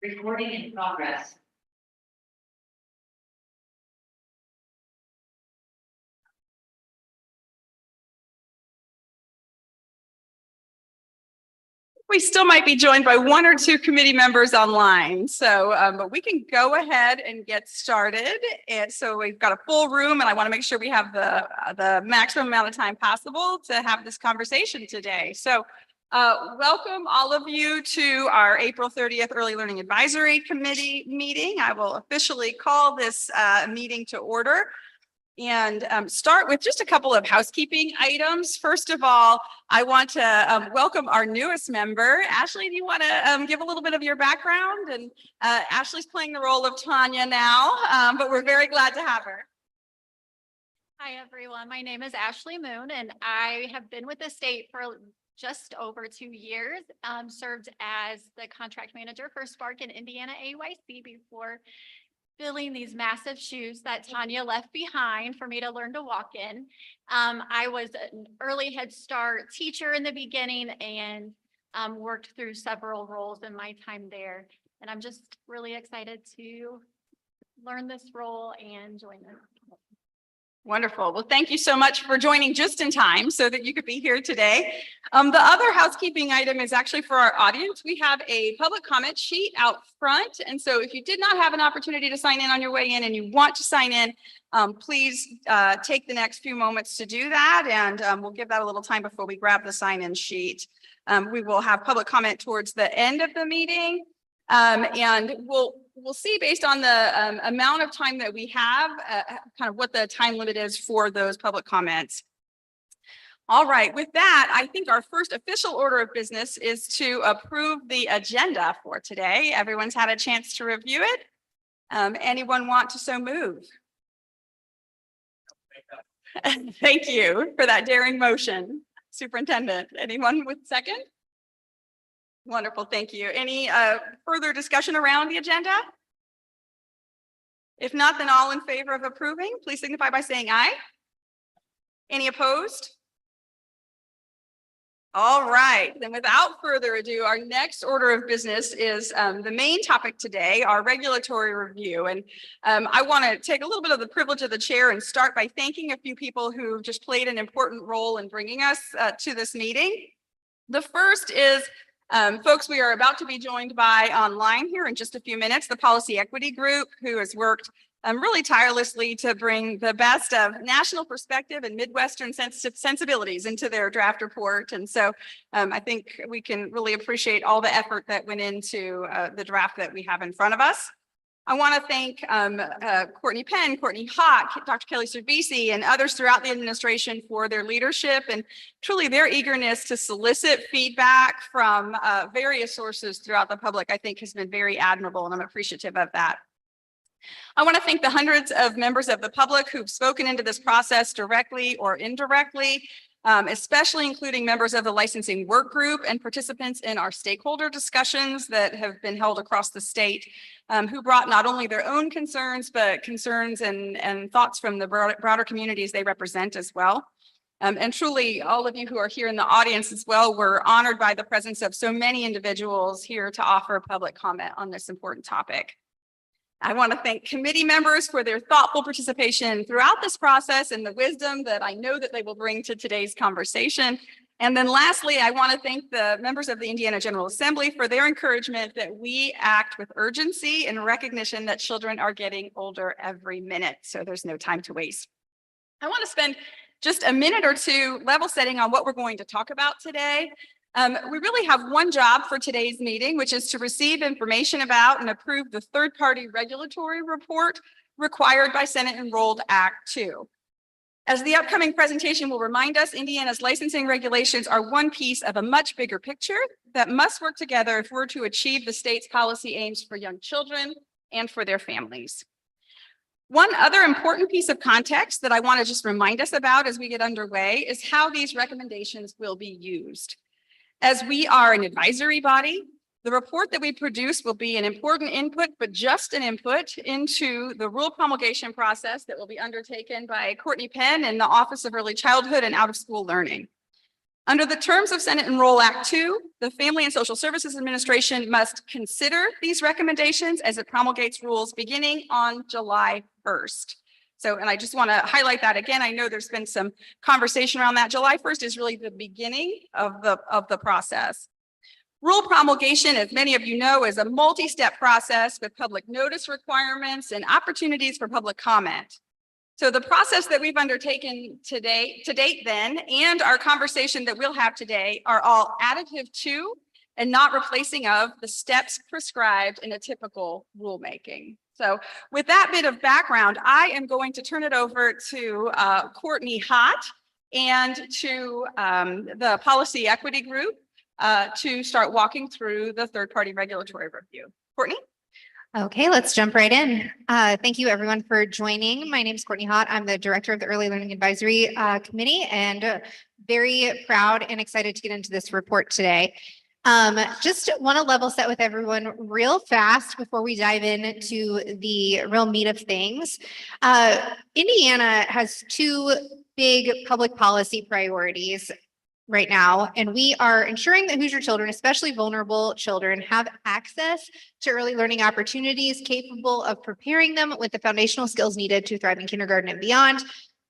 Recording in progress. We still might be joined by one or two committee members online. So, but we can go ahead and get started. And so we've got a full room and I want to make sure we have the maximum amount of time possible to have this conversation today. So welcome all of you to our April 30th Early Learning Advisory Committee meeting. I will officially call this meeting to order. And start with just a couple of housekeeping items. First of all, I want to welcome our newest member. Ashley, do you want to give a little bit of your background? And Ashley's playing the role of Tanya now, but we're very glad to have her. Hi, everyone. My name is Ashley Moon, and I have been with the state for just over 2 years, served as the contract manager for Spark and Indiana AYC before filling these massive shoes that Tanya left behind for me to learn to walk in. I was an early Head Start teacher in the beginning and worked through several roles in my time there. And I'm just really excited to learn this role and join them. Wonderful. Well, thank you so much for joining just in time so that you could be here today. The other housekeeping item is actually for our audience. We have a public comment sheet out front. And so if you did not have an opportunity to sign in on your way in and you want to sign in, please take the next few moments to do that. And we'll give that a little time before we grab the sign-in sheet. We will have public comment towards the end of the meeting. And we'll see based on the amount of time that we have, kind of what the time limit is for those public comments. All right, with that, I think our first official order of business is to approve the agenda for today. Everyone's had a chance to review it. Anyone want to so move? Thank you for that daring motion, Superintendent. Anyone with second? Wonderful, thank you. Any further discussion around the agenda? If not, then all in favor of approving, please signify by saying aye. Any opposed? All right, then without further ado, our next order of business is the main topic today, our regulatory review. And I want to take a little bit of the privilege of the chair and start by thanking a few people who just played an important role in bringing us to this meeting. The first is folks we are about to be joined by online here in just a few minutes, the Policy Equity Group, who has worked really tirelessly to bring the best of national perspective and Midwestern sensibilities into their draft report. And so I think we can really appreciate all the effort that went into the draft that we have in front of us. I want to thank Courtney Penn, Courtney Hawk, Dr. Kelly Cervisi, and others throughout the administration for their leadership and truly their eagerness to solicit feedback from various sources throughout the public, I think has been very admirable, and I'm appreciative of that. I want to thank the hundreds of members of the public who've spoken into this process directly or indirectly, especially including members of the licensing work group and participants in our stakeholder discussions that have been held across the state, who brought not only their own concerns, but concerns and thoughts from the broader communities they represent as well. And truly, all of you who are here in the audience as well, we're honored by the presence of so many individuals here to offer public comment on this important topic. I want to thank committee members for their thoughtful participation throughout this process and the wisdom that I know that they will bring to today's conversation. And then lastly, I want to thank the members of the Indiana General Assembly for their encouragement that we act with urgency and recognition that children are getting older every minute, so there's no time to waste. I want to spend just a minute or two level setting on what we're going to talk about today. We really have one job for today's meeting, which is to receive information about and approve the third-party regulatory report required by Senate Enrolled Act 2. As the upcoming presentation will remind us, Indiana's licensing regulations are one piece of a much bigger picture that must work together if we're to achieve the state's policy aims for young children and for their families. One other important piece of context that I want to just remind us about as we get underway is how these recommendations will be used. As we are an advisory body, the report that we produce will be an important input, but just an input into the rule promulgation process that will be undertaken by Courtney Penn and the Office of Early Childhood and Out of School Learning. Under the terms of Senate Enroll Act 2, the Family and Social Services Administration must consider these recommendations as it promulgates rules beginning on July 1st. So, and I just want to highlight that again. I know there's been some conversation around that. July 1st is really the beginning of the process. Rule promulgation, as many of you know, is a multi-step process with public notice requirements and opportunities for public comment. So the process that we've undertaken to date then, and our conversation that we'll have today are all additive to and not replacing of the steps prescribed in a typical rulemaking. So with that bit of background, I am going to turn it over to Courtney Hott and to the Policy Equity Group to start walking through the third-party regulatory review. Courtney? Okay, let's jump right in. Thank you everyone for joining. My name is Courtney Hott. I'm the director of the Early Learning Advisory Committee and very proud and excited to get into this report today. Just want to level set with everyone real fast before we dive into the real meat of things. Indiana has two big public policy priorities right now, and we are ensuring that Hoosier children, especially vulnerable children, have access to early learning opportunities capable of preparing them with the foundational skills needed to thrive in kindergarten and beyond.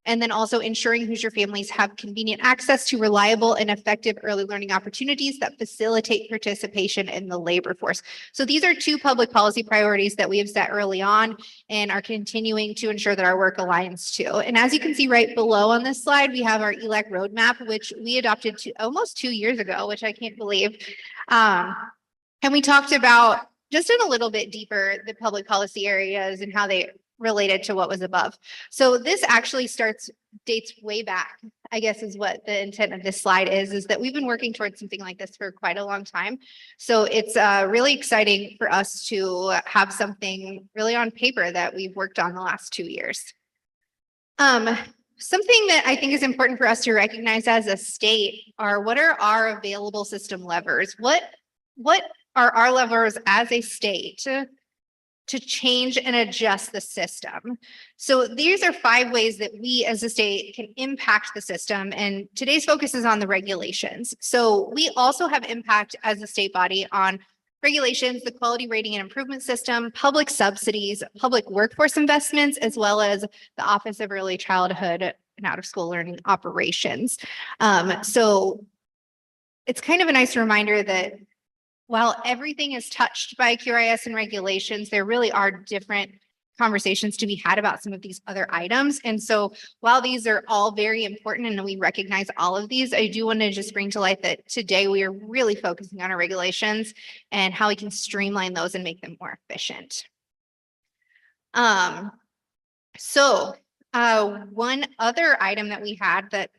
And then also ensuring Hoosier families have convenient access to reliable and effective early learning opportunities that facilitate participation in the labor force. So these are two public policy priorities that we have set early on and are continuing to ensure that our work aligns to. And as you can see right below on this slide, we have our Elac roadmap, which we adopted almost 2 years ago, which I can't believe. And we talked about just in a little bit deeper the public policy areas and how they related to what was above. So this actually dates way back, I guess is what the intent of this slide is that we've been working towards something like this for quite a long time. So it's really exciting for us to have something really on paper that we've worked on the last 2 years. Something that I think is important for us to recognize as a state are what are our available system levers? What are our levers as a state to change and adjust the system? So these are 5 ways that we as a state can impact the system. And today's focus is on the regulations. So we also have impact as a state body on regulations, the quality rating and improvement system, public subsidies, public workforce investments, as well as the Office of Early Childhood and Out of School Learning Operations. So it's kind of a nice reminder that while everything is touched by QRIS and regulations, there really are different conversations to be had about some of these other items. And so while these are all very important and we recognize all of these, I do want to just bring to light that today we are really focusing on our regulations and how we can streamline those and make them more efficient. One other item that we had that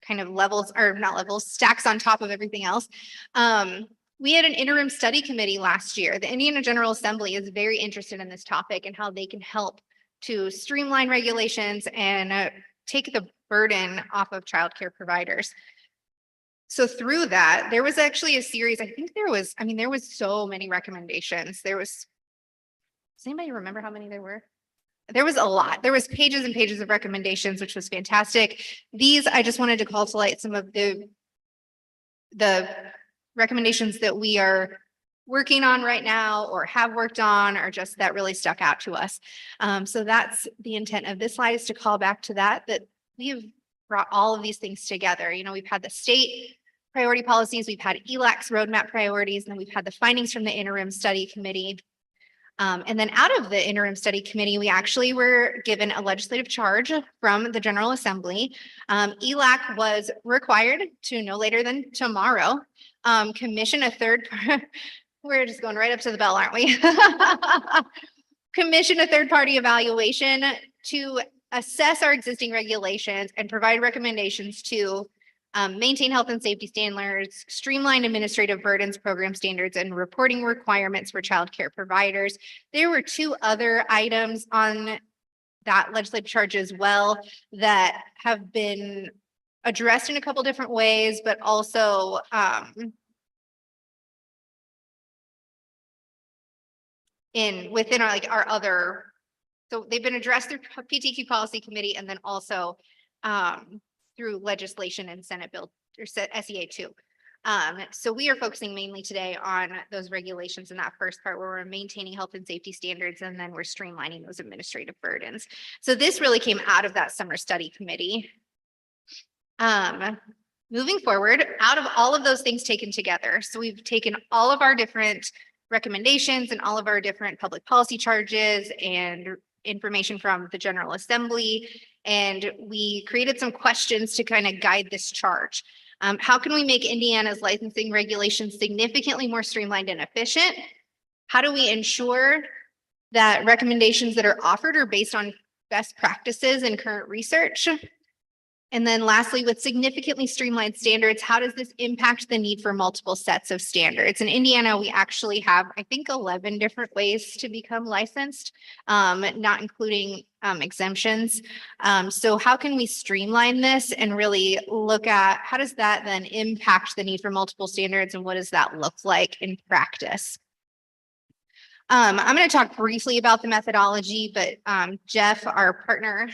kind of stacks on top of everything else. We had an interim study committee last year. The Indiana General Assembly is very interested in this topic and how they can help to streamline regulations and take the burden off of childcare providers. So through that, there was actually a series, there was so many recommendations. Does anybody remember how many there were? There was a lot. There was pages and pages of recommendations, which was fantastic. These, I just wanted to call to light some of the recommendations that we are working on right now or have worked on, or just that really stuck out to us. So that's the intent of this slide, is to call back to that we have brought all of these things together. You know, we've had the state priority policies, we've had Elac's roadmap priorities, and then we've had the findings from the interim study committee. And then out of the interim study committee, we actually were given a legislative charge from the General Assembly. Elac was required to no later than tomorrow commission a third we're just going right up to the bell, aren't we? Commission a third-party evaluation to assess our existing regulations and provide recommendations to maintain health and safety standards, streamline administrative burdens, program standards, and reporting requirements for child care providers. There were 2 other items on that legislative charge as well that have been addressed in a couple different ways, but also within our other. So they've been addressed through PTQ policy committee and then also through legislation in Senate Bill or SEA 2. So we are focusing mainly today on those regulations in that first part where we're maintaining health and safety standards, and then we're streamlining those administrative burdens. So this really came out of that summer study committee. Moving forward, out of all of those things taken together, so we've taken all of our different recommendations and all of our different public policy charges and information from the General Assembly, and we created some questions to kind of guide this charge. How can we make Indiana's licensing regulations significantly more streamlined and efficient? How do we ensure that recommendations that are offered are based on best practices and current research? And then lastly, with significantly streamlined standards, how does this impact the need for multiple sets of standards? In Indiana, we actually have, I think, 11 different ways to become licensed, not including exemptions. So how can we streamline this and really look at how does that then impact the need for multiple standards, and what does that look like in practice? I'm going to talk briefly about the methodology, but Jeff, our partner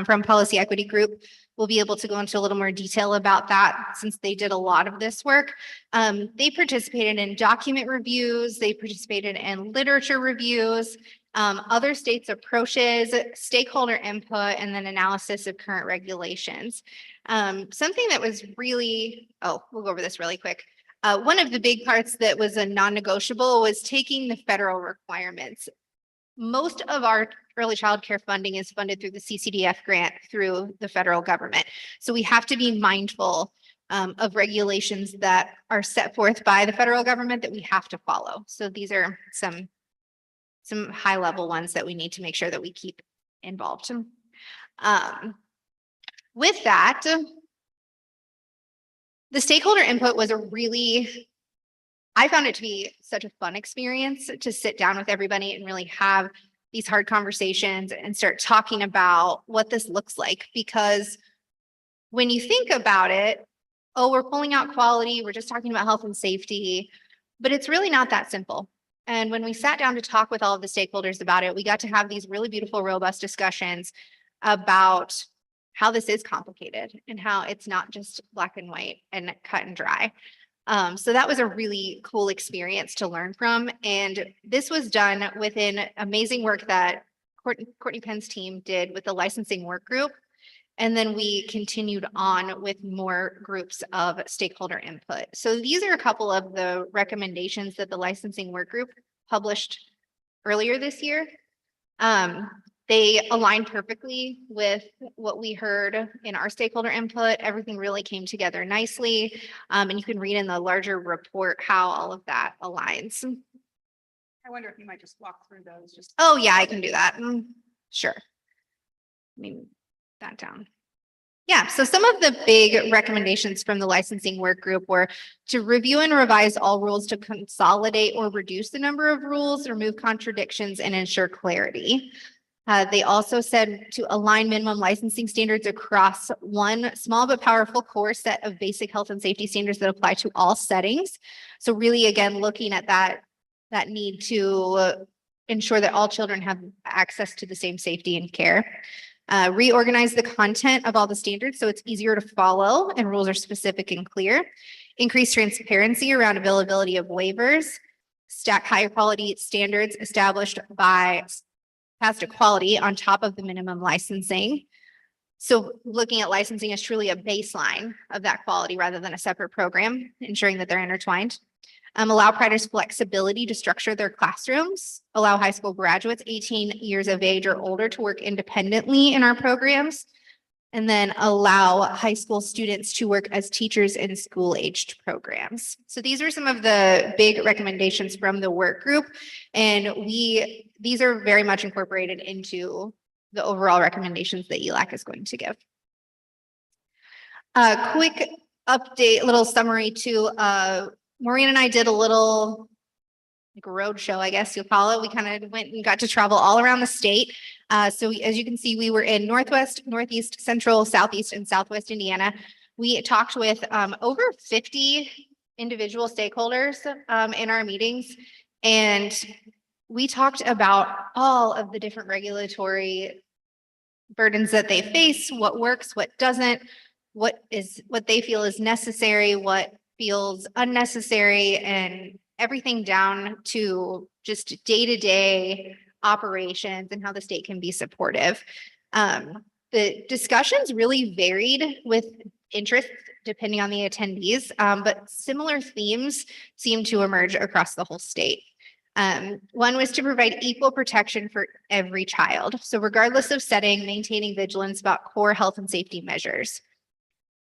from Policy Equity Group, will be able to go into a little more detail about that since they did a lot of this work. They participated in document reviews, they participated in literature reviews, other states' approaches, stakeholder input, and then analysis of current regulations. Something that was really, we'll go over this really quick. One of the big parts that was a non-negotiable was taking the federal requirements. Most of our early child care funding is funded through the CCDF grant through the federal government. So we have to be mindful of regulations that are set forth by the federal government that we have to follow. So these are some high level ones that we need to make sure that we keep involved. With that, the stakeholder input was I found it to be such a fun experience to sit down with everybody and really have these hard conversations and start talking about what this looks like. Because when you think about it, we're pulling out quality, we're just talking about health and safety, but it's really not that simple. And when we sat down to talk with all of the stakeholders about it, we got to have these really beautiful, robust discussions about how this is complicated and how it's not just black and white and cut and dry. So that was a really cool experience to learn from. And this was done within amazing work that Courtney Penn's team did with the licensing work group. And then we continued on with more groups of stakeholder input. So these are a couple of the recommendations that the licensing work group published earlier this year. They aligned perfectly with what we heard in our stakeholder input. Everything really came together nicely. And you can read in the larger report how all of that aligns. I wonder if you might just walk through those. Oh yeah, I can do that. Sure. Let me move that down. Yeah, so some of the big recommendations from the licensing work group were to review and revise all rules to consolidate or reduce the number of rules, remove contradictions, and ensure clarity. They also said to align minimum licensing standards across one small but powerful core set of basic health and safety standards that apply to all settings. So really, again, looking at that need to ensure that all children have access to the same safety and care. Reorganize the content of all the standards so it's easier to follow and rules are specific and clear. Increase transparency around availability of waivers. Stack higher quality standards established by past equality on top of the minimum licensing. So looking at licensing as truly a baseline of that quality rather than a separate program, ensuring that they're intertwined. Allow providers flexibility to structure their classrooms, allow high school graduates 18 years of age or older to work independently in our programs, and then allow high school students to work as teachers in school-aged programs. So these are some of the big recommendations from the work group, and these are very much incorporated into the overall recommendations that Elac is going to give. A quick update, little summary too. Maureen and I did a little road show, I guess you'll call it. We kind of went and got to travel all around the state. So as you can see, we were in Northwest, Northeast, Central, Southeast, and Southwest Indiana. We talked with over 50 individual stakeholders in our meetings, and we talked about all of the different regulatory burdens that they face, what works, what doesn't, what they feel is necessary, what feels unnecessary, and everything down to just day-to-day operations and how the state can be supportive. The discussions really varied with interest depending on the attendees, but similar themes seem to emerge across the whole state. One was to provide equal protection for every child. So regardless of setting, maintaining vigilance about core health and safety measures.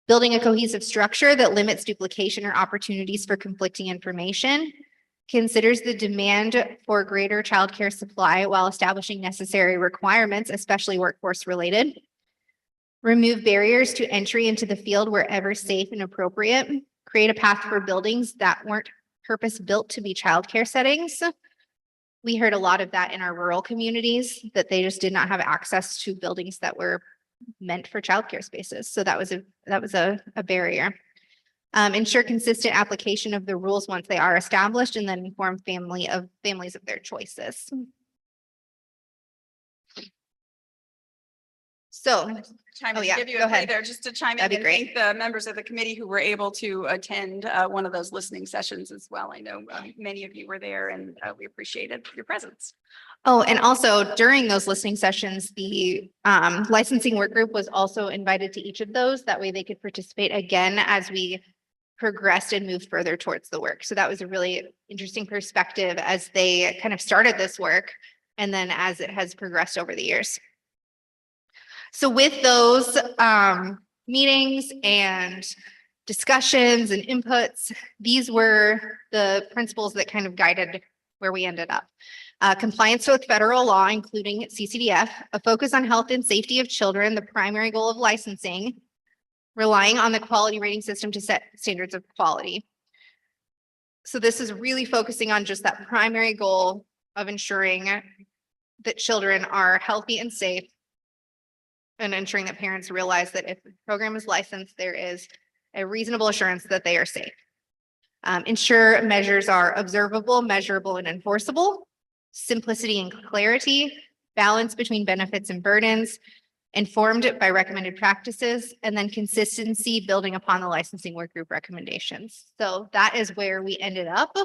Building a cohesive structure that limits duplication or opportunities for conflicting information. Considers the demand for greater childcare supply while establishing necessary requirements, especially workforce related. Remove barriers to entry into the field wherever safe and appropriate. Create a path for buildings that weren't purpose-built to be childcare settings. We heard a lot of that in our rural communities, that they just did not have access to buildings that were meant for childcare spaces. So that was a barrier. Ensure consistent application of the rules once they are established, and then inform families of their choices. So Chime in, yeah, give you go a play ahead. there just to chime in That'd be and great. thank the members of the committee who were able to attend one of those listening sessions as well. I know many of you were there, and we appreciated your presence. Oh, and also during those listening sessions, the licensing work group was also invited to each of those. That way they could participate again as we progressed and moved further towards the work. So that was a really interesting perspective as they kind of started this work and then as it has progressed over the years. So with those meetings and discussions and inputs, these were the principles that kind of guided where we ended up. Compliance with federal law, including CCDF, a focus on health and safety of children, the primary goal of licensing, relying on the quality rating system to set standards of quality. So this is really focusing on just that primary goal of ensuring that children are healthy and safe, and ensuring that parents realize that if the program is licensed, there is a reasonable assurance that they are safe. Ensure measures are observable, measurable, and enforceable. Simplicity and clarity, balance between benefits and burdens, informed by recommended practices, and then consistency building upon the licensing work group recommendations. So that is where we ended up.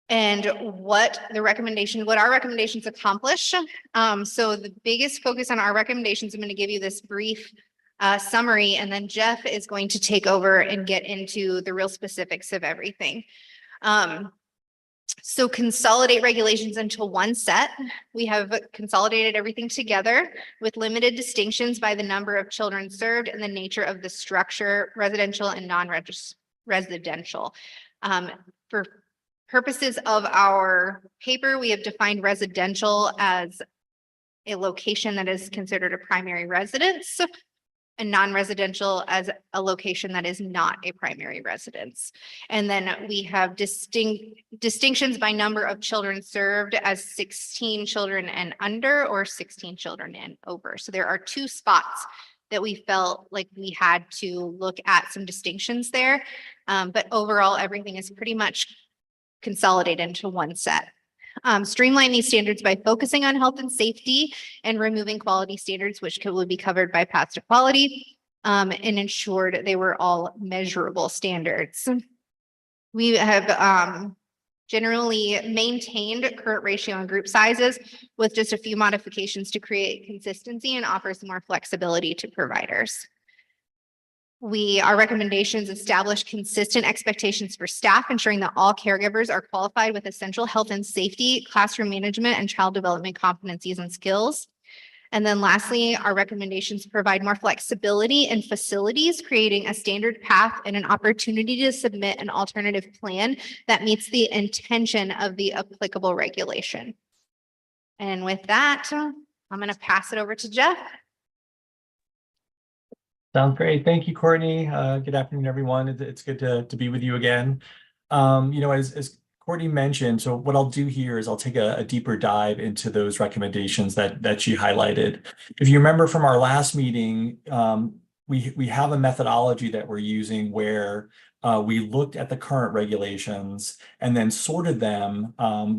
And what our recommendations accomplish. So the biggest focus on our recommendations, I'm going to give you this brief summary, and then Jeff is going to take over and get into the real specifics of everything. So consolidate regulations into one set. We have consolidated everything together with limited distinctions by the number of children served and the nature of the structure, residential and non-residential. For purposes of our paper, we have defined residential as a location that is considered a primary residence, and non-residential as a location that is not a primary residence. And then we have distinctions by number of children served as 16 children and under, or 16 children and over. So there are two spots that we felt like we had to look at some distinctions there. But overall, everything is pretty much consolidated into one set. Streamline these standards by focusing on health and safety and removing quality standards, which would be covered by paths to quality, and ensured they were all measurable standards. We have generally maintained current ratio and group sizes with just a few modifications to create consistency and offer some more flexibility to providers. Our recommendations establish consistent expectations for staff, ensuring that all caregivers are qualified with essential health and safety, classroom management, and child development competencies and skills. And then lastly, our recommendations provide more flexibility in facilities, creating a standard path and an opportunity to submit an alternative plan that meets the intention of the applicable regulation. And with that, I'm going to pass it over to Jeff. Sounds great. Thank you, Courtney. Good afternoon, everyone. It's good to be with you again. As Courtney mentioned, so what I'll do here is I'll take a deeper dive into those recommendations that she highlighted. If you remember from our last meeting, we have a methodology that we're using where we looked at the current regulations and then sorted them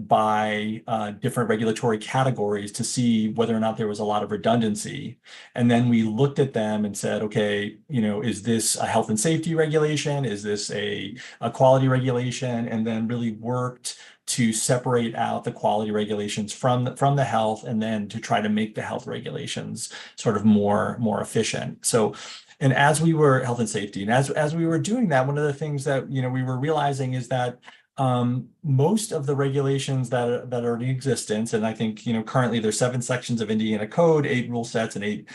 by different regulatory categories to see whether or not there was a lot of redundancy. And then we looked at them and said, okay, is this a health and safety regulation? Is this a quality regulation? And then really worked to separate out the quality regulations from the health, and then to try to make the health regulations sort of more efficient. So, and as we were health and safety, and as we were doing that, one of the things that we were realizing is that most of the regulations that are in existence, and I think currently there's 7 sections of Indiana code, 8 rule sets, and 8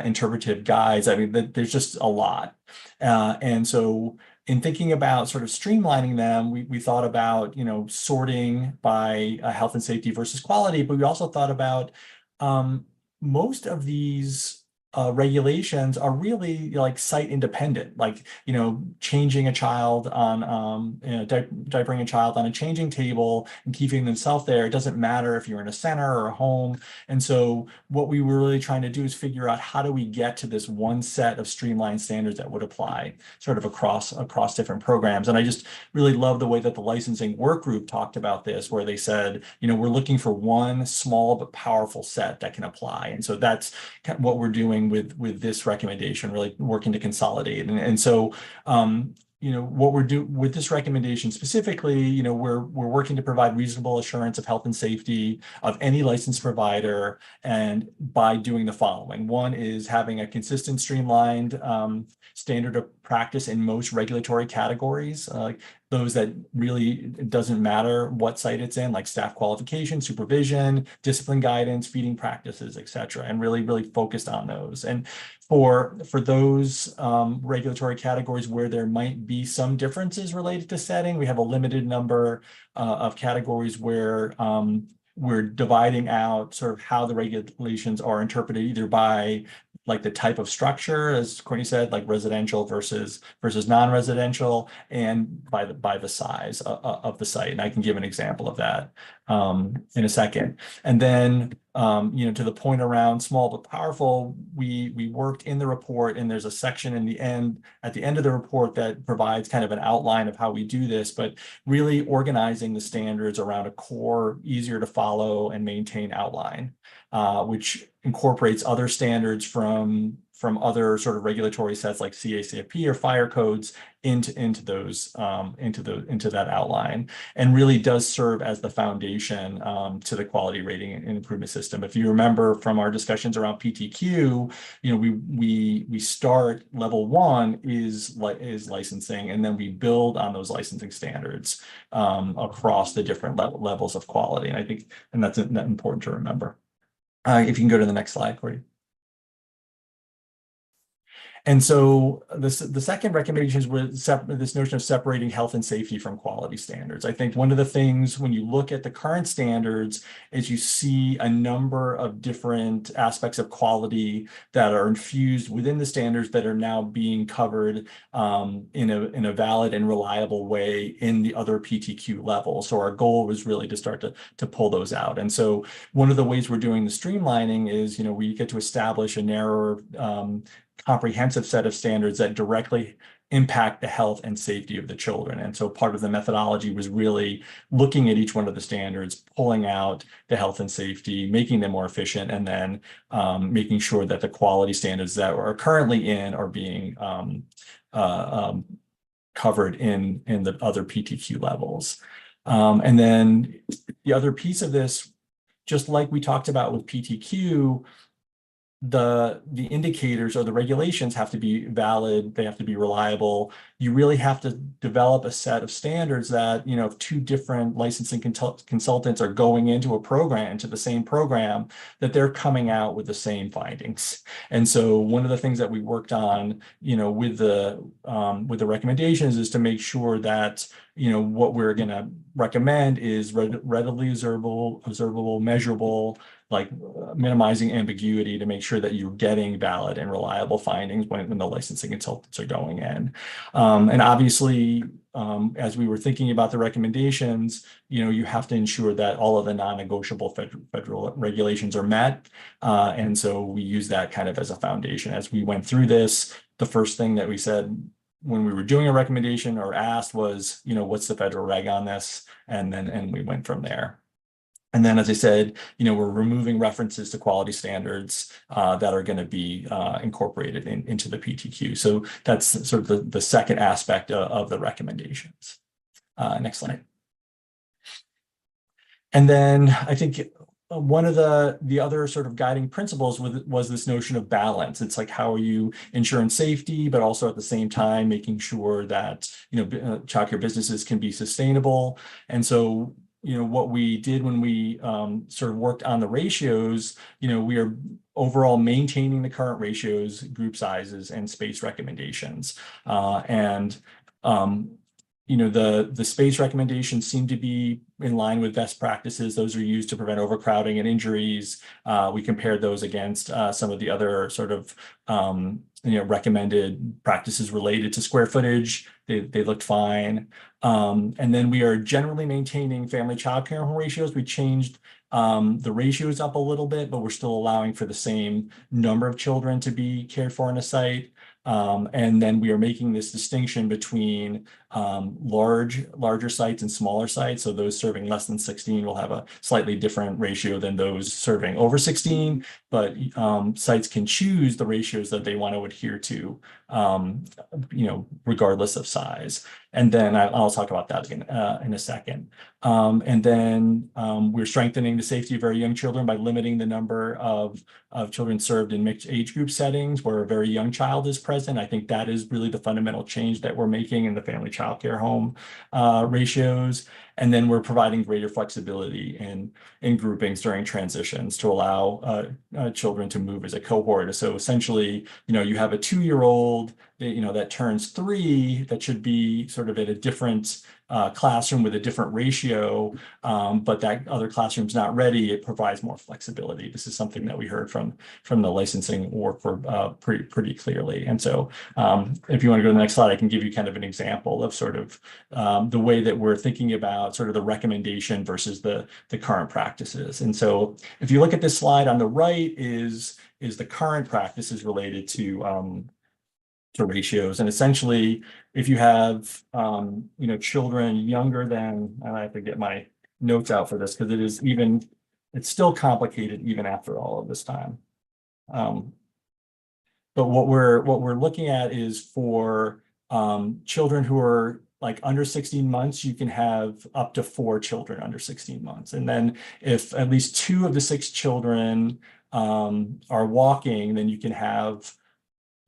interpretive guides. I mean, there's just a lot, and so in thinking about sort of streamlining them, we thought about sorting by health and safety versus quality, but we also thought about most of these regulations are really like site independent, like changing a child on diapering a child on a changing table and keeping themselves there. It doesn't matter if you're in a center or a home. And so what we were really trying to do is figure out, how do we get to this one set of streamlined standards that would apply sort of across different programs. And I just really love the way that the licensing work group talked about this, where they said, we're looking for one small but powerful set that can apply. And so that's what we're doing with this recommendation, really working to consolidate. And so what we're doing with this recommendation specifically, we're working to provide reasonable assurance of health and safety of any licensed provider, and by doing the following. One is having a consistent, streamlined standard of practice in most regulatory categories, those that really, it doesn't matter what site it's in, like staff qualification, supervision, discipline guidance, feeding practices, et cetera, and really focused on those. And for those regulatory categories where there might be some differences related to setting, we have a limited number of categories where we're dividing out sort of how the regulations are interpreted, either by like the type of structure, as Courtney said, like residential versus non-residential, and by the size of the site. And I can give an example of that in a second. And then to the point around small but powerful, we worked in the report, and there's a section at the end of the report that provides kind of an outline of how we do this, but really organizing the standards around a core, easier to follow and maintain outline, which incorporates other standards from other sort of regulatory sets like CACFP or fire codes into that outline, and really does serve as the foundation to the quality rating and improvement system. If you remember from our discussions around PTQ, we start level 1 is licensing, and then we build on those licensing standards across the different levels of quality. And I think that's important to remember. If you can go to the next slide, Corey. And so the second recommendation was this notion of separating health and safety from quality standards. I think one of the things when you look at the current standards is you see a number of different aspects of quality that are infused within the standards that are now being covered in a valid and reliable way in the other PTQ levels. So our goal was really to start to pull those out. And so one of the ways we're doing the streamlining is, we get to establish a narrower comprehensive set of standards that directly impact the health and safety of the children. And so part of the methodology was really looking at each one of the standards, pulling out the health and safety, making them more efficient, and then making sure that the quality standards that are currently in are being covered in the other PTQ levels. And then the other piece of this, just like we talked about with PTQ, the indicators or the regulations have to be valid, they have to be reliable. You really have to develop a set of standards that, if 2 different licensing consultants are going into the same program, that they're coming out with the same findings. And so one of the things that we worked on, with the recommendations is to make sure that, what we're going to recommend is readily observable, measurable, like minimizing ambiguity to make sure that you're getting valid and reliable findings when the licensing consultants are going in. And obviously, as we were thinking about the recommendations, you have to ensure that all of the non-negotiable federal regulations are met. And so we use that kind of as a foundation. As we went through this, the first thing that we said, when we were doing a recommendation or asked was, what's the federal reg on this? And we went from there. And then, as I said, we're removing references to quality standards that are going to be incorporated into the PTQ. So that's sort of the second aspect of the recommendations. Next slide. And then I think one of the other sort of guiding principles was this notion of balance. It's like, how are you ensuring safety, but also at the same time making sure that childcare businesses can be sustainable. And so what we did when we sort of worked on the ratios, we are overall maintaining the current ratios, group sizes, and space recommendations. The space recommendations seem to be in line with best practices. Those are used to prevent overcrowding and injuries. We compared those against some of the other sort of recommended practices related to square footage. They looked fine. And then we are generally maintaining family child care home ratios. We changed the ratios up a little bit, but we're still allowing for the same number of children to be cared for in a site. And then we are making this distinction between larger sites and smaller sites. So those serving less than 16 will have a slightly different ratio than those serving over 16, but sites can choose the ratios that they want to adhere to, regardless of size. And then I'll talk about that again in a second. And then we're strengthening the safety of very young children by limiting the number of children served in mixed age group settings where a very young child is present. I think that is really the fundamental change that we're making in the family child care home ratios. And then we're providing greater flexibility in groupings during transitions to allow children to move as a cohort. So essentially, you have a 2-year-old, that turns 3, that should be sort of at a different classroom with a different ratio, but that other classroom's not ready. It provides more flexibility. This is something that we heard from the licensing work for pretty clearly. And so if you want to go to the next slide, I can give you kind of an example of sort of the way that we're thinking about sort of the recommendation versus the current practices. And so if you look at this slide on the right is the current practices related to ratios. And essentially, if you have, children younger than, and I have to get my notes out for this because it's still complicated even after all of this time. But what we're looking at is for children who are like under 16 months, you can have up to 4 children under 16 months. And then if at least 2 of the 6 children are walking, then you can have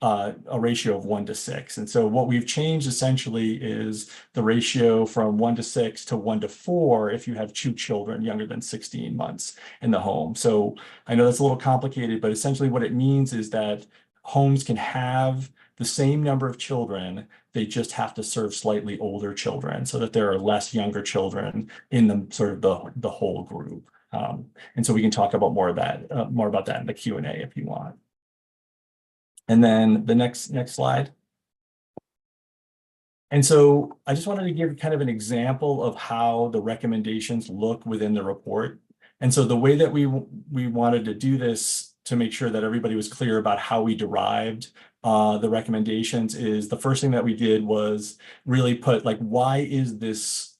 a ratio of 1 to 6. And so what we've changed essentially is the ratio from 1 to 6 to 1 to 4 if you have 2 children younger than 16 months in the home. So I know that's a little complicated, but essentially what it means is that homes can have the same number of children, they just have to serve slightly older children so that there are less younger children in the whole group. And so we can talk about more about that in the Q&A if you want. And then the next slide. And so I just wanted to give kind of an example of how the recommendations look within the report. And so the way that we wanted to do this to make sure that everybody was clear about how we derived the recommendations is the first thing that we did was really put like, why is this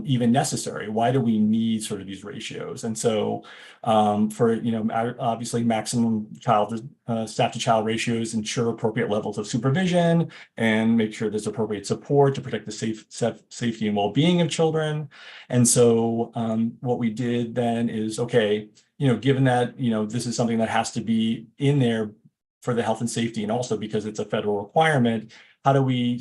even necessary? Why do we need sort of these ratios? And so for, obviously maximum staff to child ratios ensure appropriate levels of supervision and make sure there's appropriate support to protect the safety and well-being of children. And so what we did then is, okay, given that, this is something that has to be in there for the health and safety and also because it's a federal requirement, how do we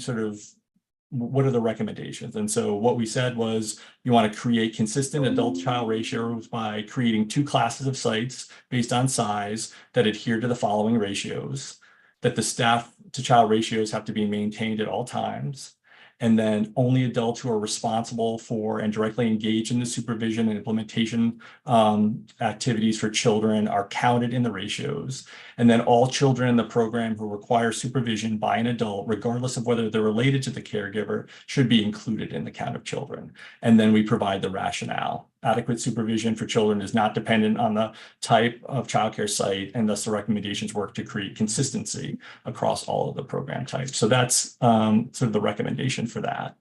what are the recommendations? And so what we said was you want to create consistent adult-child ratios by creating 2 classes of sites based on size that adhere to the following ratios, that the staff-to-child ratios have to be maintained at all times, and then only adults who are responsible for and directly engaged in the supervision and implementation activities for children are counted in the ratios. And then all children in the program who require supervision by an adult, regardless of whether they're related to the caregiver, should be included in the count of children. And then we provide the rationale. adequate supervision for children is not dependent on the type of childcare site, and thus the recommendations work to create consistency across all of the program types. So that's sort of the recommendation for that.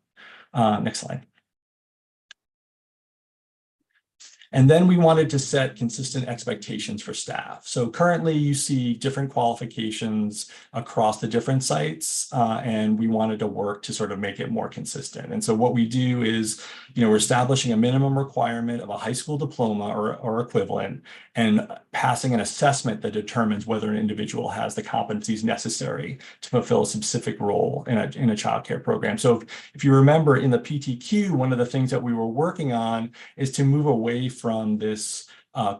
Next slide. And then we wanted to set consistent expectations for staff. So currently you see different qualifications across the different sites, and we wanted to work to sort of make it more consistent. And so what we do is, we're establishing a minimum requirement of a high school diploma or equivalent, and passing an assessment that determines whether an individual has the competencies necessary to fulfill a specific role in a child care program. So if you remember in the PTQ, one of the things that we were working on is to move away from this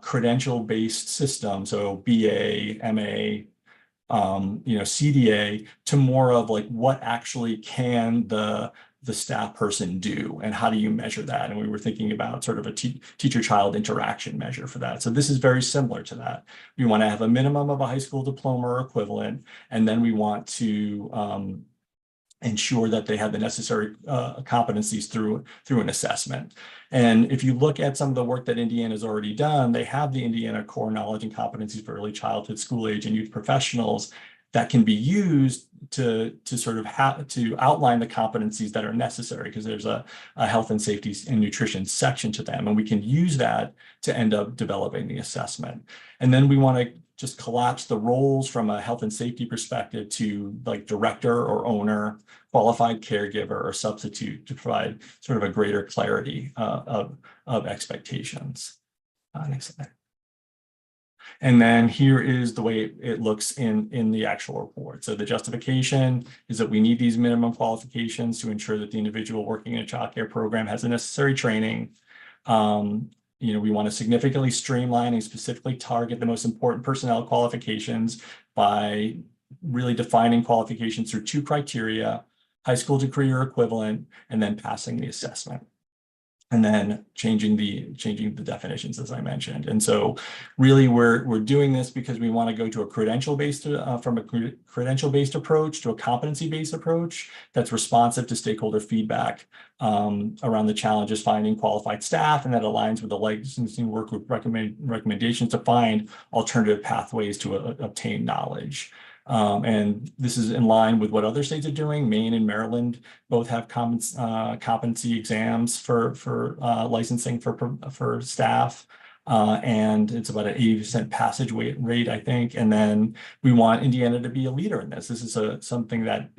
credential-based system, so BA, MA, CDA, to more of like what actually can the staff person do and how do you measure that? And we were thinking about sort of a teacher-child interaction measure for that. So this is very similar to that. We want to have a minimum of a high school diploma or equivalent, and then we want to ensure that they have the necessary competencies through an assessment. And if you look at some of the work that Indiana has already done, they have the Indiana Core Knowledge and Competencies for Early Childhood, School Age, and Youth Professionals that can be used to sort of to outline the competencies that are necessary, because there's a health and safety and nutrition section to them, and we can use that to end up developing the assessment. And then we want to just collapse the roles from a health and safety perspective to like director or owner, qualified caregiver, or substitute to provide sort of a greater clarity of expectations. Next slide. And then here is the way it looks in the actual report. So the justification is that we need these minimum qualifications to ensure that the individual working in a child care program has the necessary training. We want to significantly streamline and specifically target the most important personnel qualifications by really defining qualifications through 2 criteria: high school degree or equivalent, and then passing the assessment. And then changing the definitions, as I mentioned. And so really we're doing this because we want to go to a credential-based from a credential-based approach to a competency-based approach that's responsive to stakeholder feedback around the challenges finding qualified staff, and that aligns with the licensing work group recommendations to find alternative pathways to obtain knowledge. And this is in line with what other states are doing. Maine and Maryland both have competency exams for licensing for staff. And it's about an 80% passage rate, I think. And then we want Indiana to be a leader in this. This is something that,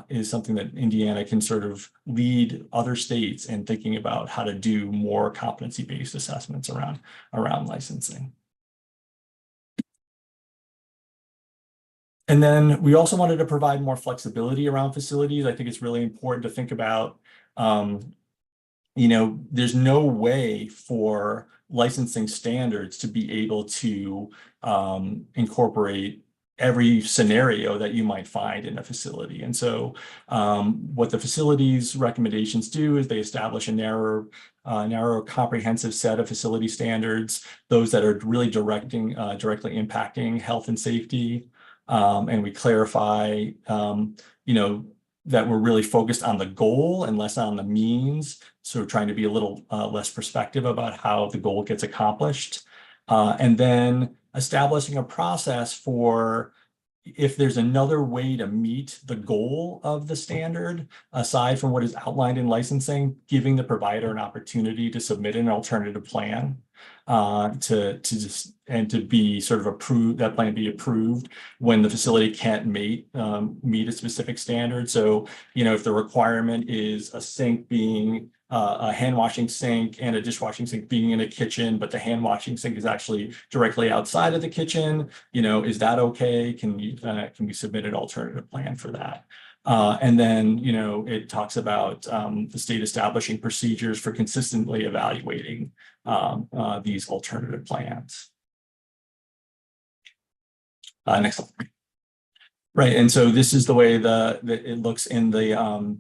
is something that Indiana can sort of lead other states in thinking about how to do more competency-based assessments around licensing. And then we also wanted to provide more flexibility around facilities. I think it's really important to think about, there's no way for licensing standards to be able to incorporate every scenario that you might find in a facility. And so what the facilities recommendations do is they establish a narrow comprehensive set of facility standards, those that are really directly impacting health and safety. And we clarify, that we're really focused on the goal and less on the means. So we're trying to be a little less perspective about how the goal gets accomplished. And then establishing a process for if there's another way to meet the goal of the standard, aside from what is outlined in licensing, giving the provider an opportunity to submit an alternative plan to be sort of approved, that plan be approved when the facility can't meet a specific standard. So, if the requirement is a sink being a hand washing sink and a dishwashing sink being in a kitchen, but the hand washing sink is actually directly outside of the kitchen, is that okay? Can we submit an alternative plan for that? And then, it talks about the state establishing procedures for consistently evaluating these alternative plans. Next slide. Right, and so this is the way it looks in the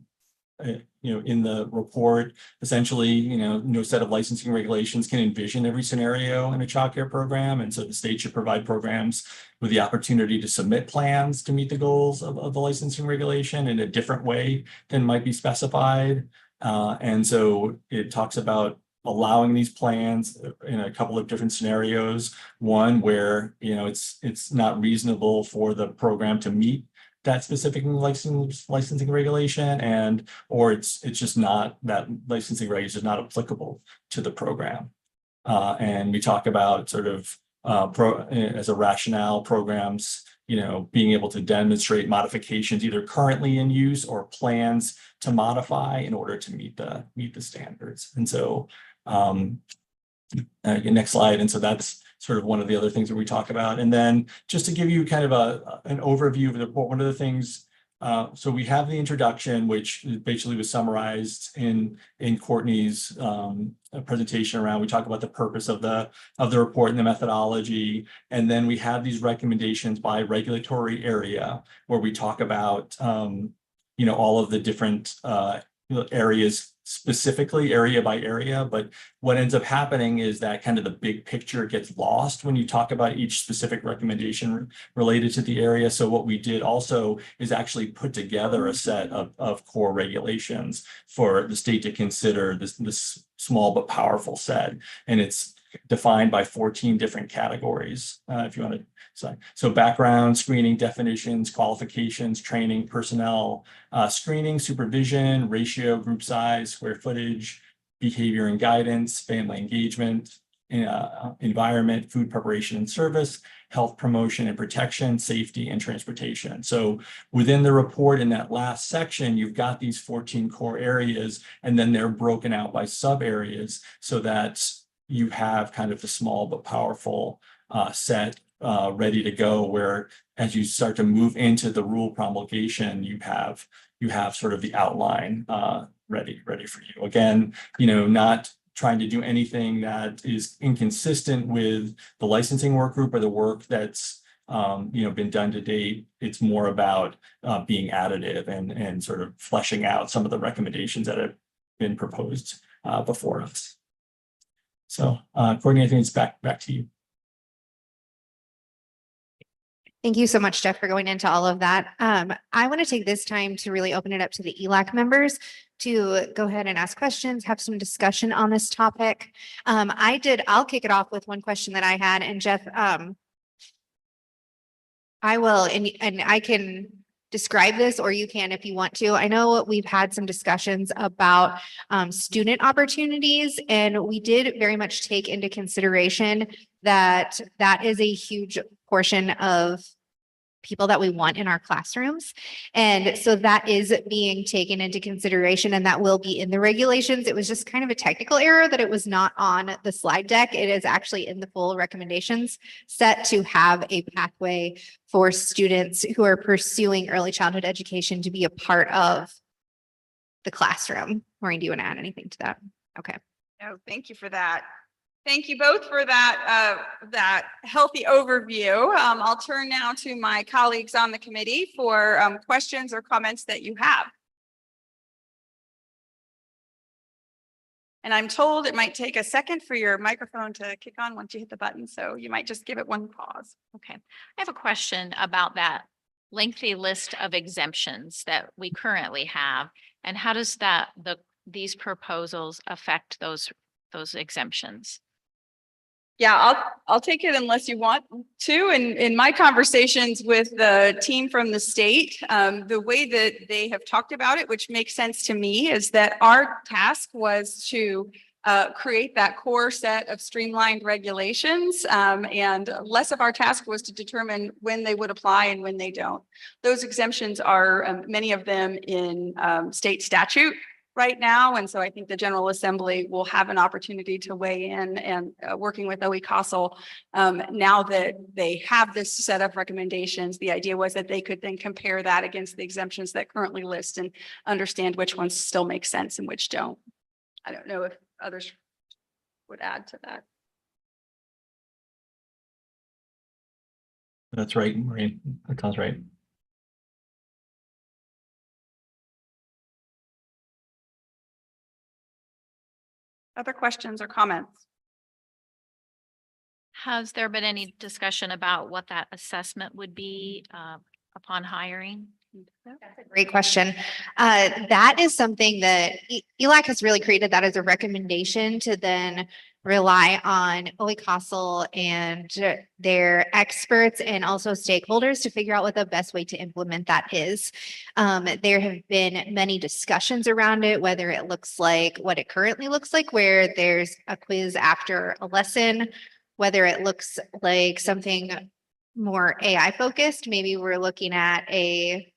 in the report. Essentially, no set of licensing regulations can envision every scenario in a child care program, and so the state should provide programs with the opportunity to submit plans to meet the goals of the licensing regulation in a different way than might be specified. And so it talks about allowing these plans in a couple of different scenarios. One where, it's not reasonable for the program to meet that specific licensing regulation, or it's just not, that licensing regulation is not applicable to the program. And we talk about sort of as a rationale, programs, being able to demonstrate modifications either currently in use or plans to modify in order to meet the standards. And so next slide. And so that's sort of one of the other things that we talk about. And then just to give you kind of an overview of the report, one of the things, so we have the introduction, which basically was summarized in Courtney's presentation around. We talk about the purpose of the report and the methodology, and then we have these recommendations by regulatory area, where we talk about all of the different areas, specifically area by area. But what ends up happening is that kind of the big picture gets lost when you talk about each specific recommendation related to the area. So what we did also is actually put together a set of core regulations for the state to consider, this small but powerful set. And it's defined by 14 different categories. If you want to, so background, screening, definitions, qualifications, training, personnel, screening, supervision, ratio, group size, square footage, behavior and guidance, family engagement, environment, food preparation and service, health promotion and protection, safety and transportation. So within the report, in that last section, you've got these 14 core areas, and then they're broken out by sub areas so that you have kind of the small but powerful set ready to go, where as you start to move into the rule promulgation, you have sort of the outline ready for you. Again, not trying to do anything that is inconsistent with the licensing work group or the work that's been done to date. It's more about being additive and sort of fleshing out some of the recommendations that have been proposed before us. So, Courtney, I think it's back to you. Thank you so much, Jeff, for going into all of that. I want to take this time to really open it up to the Elac members to go ahead and ask questions, have some discussion on this topic. I'll kick it off with one question that I had, and Jeff, I will, and I can describe this, or you can if you want to. I know we've had some discussions about student opportunities, and we did very much take into consideration that is a huge portion of people that we want in our classrooms. And so that is being taken into consideration, and that will be in the regulations. It was just kind of a technical error that it was not on the slide deck. It is actually in the full recommendations set to have a pathway for students who are pursuing early childhood education to be a part of the classroom. Maureen, do you want to add anything to that? Okay. Oh, thank you for that. Thank you both for that healthy overview. I'll turn now to my colleagues on the committee for questions or comments that you have. And I'm told it might take a second for your microphone to kick on once you hit the button, so you might just give it one pause. Okay, I have a question about that lengthy list of exemptions that we currently have, and how does these proposals affect those exemptions? Yeah, I'll take it unless you want to. In my conversations with the team from the state, the way that they have talked about it, which makes sense to me, is that our task was to create that core set of streamlined regulations, and less of our task was to determine when they would apply and when they don't. Those exemptions are many of them in state statute right now. And so I think the General Assembly will have an opportunity to weigh in, and working with OE CASEL, now that they have this set of recommendations, the idea was that they could then compare that against the exemptions that currently list and understand which ones still make sense and which don't. I don't know if others would add to that. That's right, Maureen. That sounds right. Other questions or comments? Has there been any discussion about what that assessment would be upon hiring? Great question. That is something that Elac has really created that as a recommendation to then rely on OECOSL and their experts and also stakeholders to figure out what the best way to implement that is. There have been many discussions around it, whether it looks like what it currently looks like, where there's a quiz after a lesson, whether it looks like something more AI focused. Maybe we're looking at a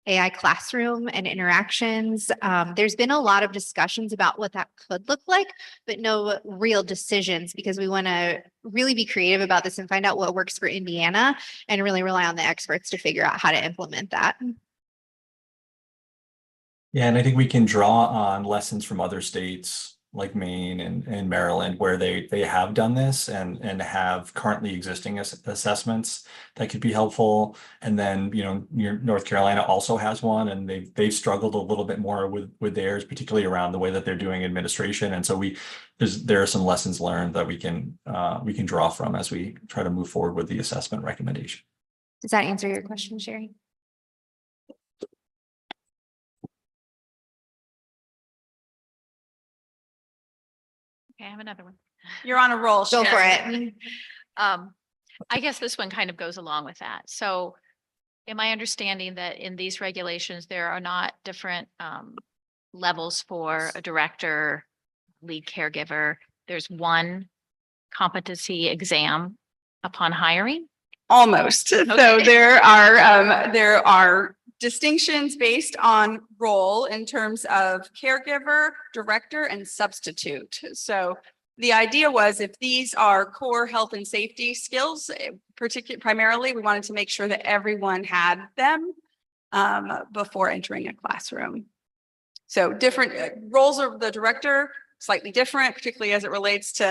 AI classroom and interactions. There's been a lot of discussions about what that could look like, but no real decisions because we want to really be creative about this and find out what works for Indiana and really rely on the experts to figure out how to implement that. Yeah, and I think we can draw on lessons from other states like Maine and Maryland, where they have done this and have currently existing assessments that could be helpful. And then, you know, North Carolina also has one, and they've struggled a little bit more with theirs, particularly around the way that they're doing administration. And so there are some lessons learned that we can draw from as we try to move forward with the assessment recommendation. Does that answer your question, Sherry? Okay, I have another one. You're on a roll. Go for Sharon. it. I guess this one kind of goes along with that. So am I understanding that in these regulations, there are not different levels for a director, lead caregiver? There's one competency exam upon hiring? Almost. So there are distinctions based on role in terms of caregiver, director, and substitute. So the idea was if these are core health and safety skills, primarily, we wanted to make sure that everyone had them before entering a classroom. So different roles of the director, slightly different, particularly as it relates to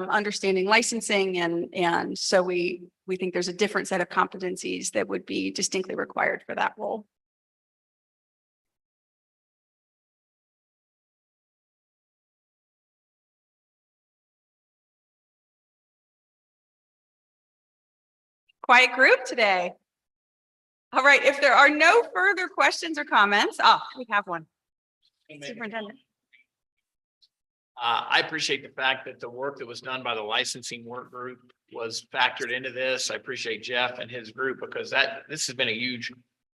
understanding licensing. And so we think there's a different set of competencies that would be distinctly required for that role. Quiet group today. All right, if there are no further questions or comments, we have one. Superintendent. I appreciate the fact that the work that was done by the licensing work group was factored into this. I appreciate Jeff and his group because this has been a huge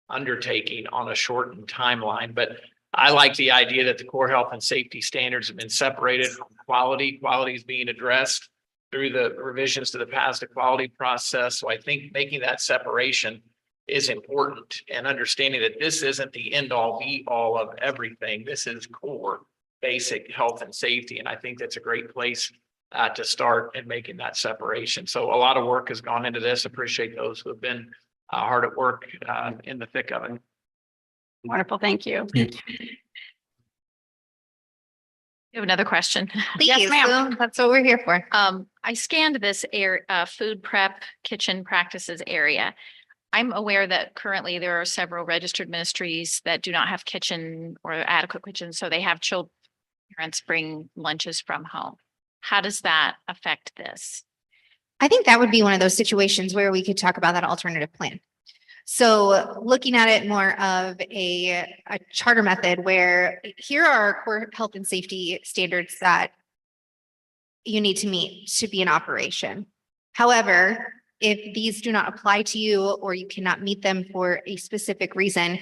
undertaking on a shortened timeline. But I like the idea that the core health and safety standards have been separated from quality. Quality is being addressed through the revisions to the paths to quality process. So I think making that separation is important and understanding that this isn't the end all be all of everything. This is core basic health and safety. And I think that's a great place to start in making that separation. So a lot of work has gone into this. Appreciate those who have been hard at work in the thick of it. Wonderful. Thank you. You have another question? Please, Yes, ma'am. that's what we're here for. I scanned this food prep kitchen practices area. I'm aware that currently there are several registered ministries that do not have kitchen or adequate kitchen, so they have parents bring lunches from home. How does that affect this? I think that would be one of those situations where we could talk about that alternative plan. So looking at it more of a charter method where here are our core health and safety standards that you need to meet to be in operation. However, if these do not apply to you or you cannot meet them for a specific reason,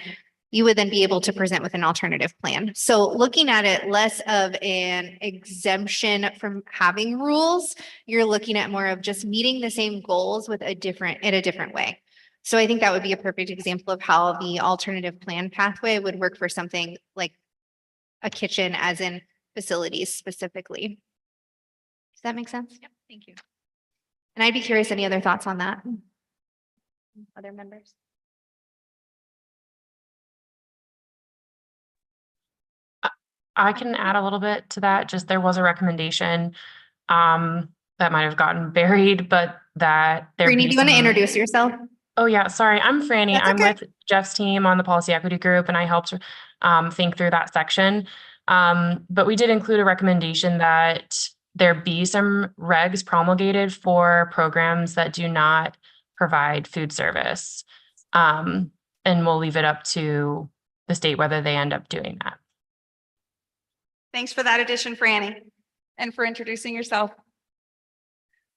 you would then be able to present with an alternative plan. So looking at it less of an exemption from having rules, you're looking at more of just meeting the same goals with in a different way. So I think that would be a perfect example of how the alternative plan pathway would work for something like a kitchen as in facilities specifically. Does that make sense? Yep, thank you. And I'd be curious, any other thoughts on that? Other members? I can add a little bit to that. Just there was a recommendation that might have gotten buried, but that there. Brittany, do you want to introduce yourself? Oh yeah, sorry. I'm Franny. That's I'm okay. with Jeff's team on the policy equity group, and I helped think through that section. But we did include a recommendation that there be some regs promulgated for programs that do not provide food service. and we'll leave it up to the state whether they end up doing that. Thanks for that addition, Franny, and for introducing yourself.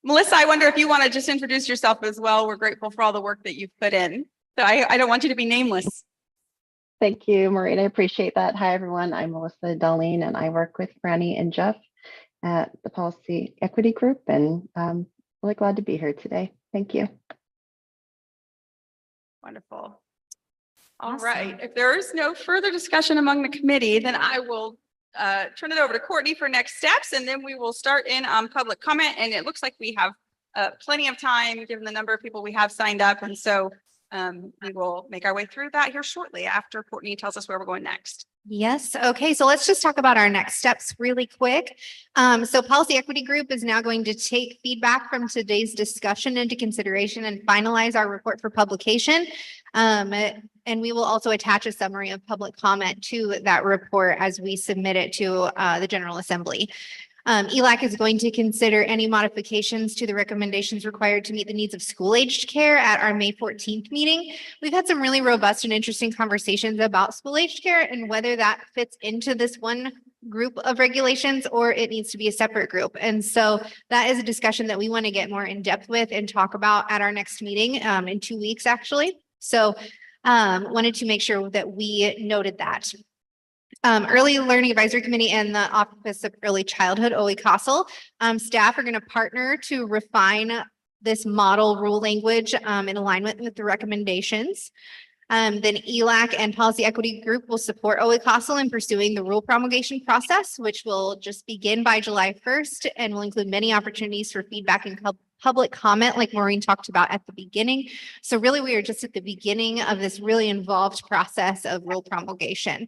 Melissa, I wonder if you want to just introduce yourself as well. We're grateful for all the work that you've put in. So I don't want you to be nameless. Thank you, Maureen. I appreciate that. Hi, everyone. I'm Melissa Darlene, and I work with Franny and Jeff at the Policy Equity Group, and I'm really glad to be here today. Thank you. Wonderful. All Awesome. right. If there is no further discussion among the committee, then I will turn it over to Courtney for next steps, and then we will start in on public comment. And it looks like we have plenty of time given the number of people we have signed up. And so we will make our way through that here shortly after Courtney tells us where we're going next. Yes. Okay. So let's just talk about our next steps really quick. So Policy Equity Group is now going to take feedback from today's discussion into consideration and finalize our report for publication. And we will also attach a summary of public comment to that report as we submit it to the General Assembly. Elac is going to consider any modifications to the recommendations required to meet the needs of school-aged care at our May 14th meeting. We've had some really robust and interesting conversations about school-aged care and whether that fits into this one group of regulations or it needs to be a separate group. And so that is a discussion that we want to get more in depth with and talk about at our next meeting in 2 weeks, actually. So wanted to make sure that we noted that. Early Learning Advisory Committee and the Office of Early Childhood, OECASL, staff are going to partner to refine this model rule language in alignment with the recommendations. Then Elac and Policy Equity Group will support OECASL in pursuing the rule promulgation process, which will just begin by July 1st and will include many opportunities for feedback and public comment, like Maureen talked about at the beginning. So really, we are just at the beginning of this really involved process of rule promulgation.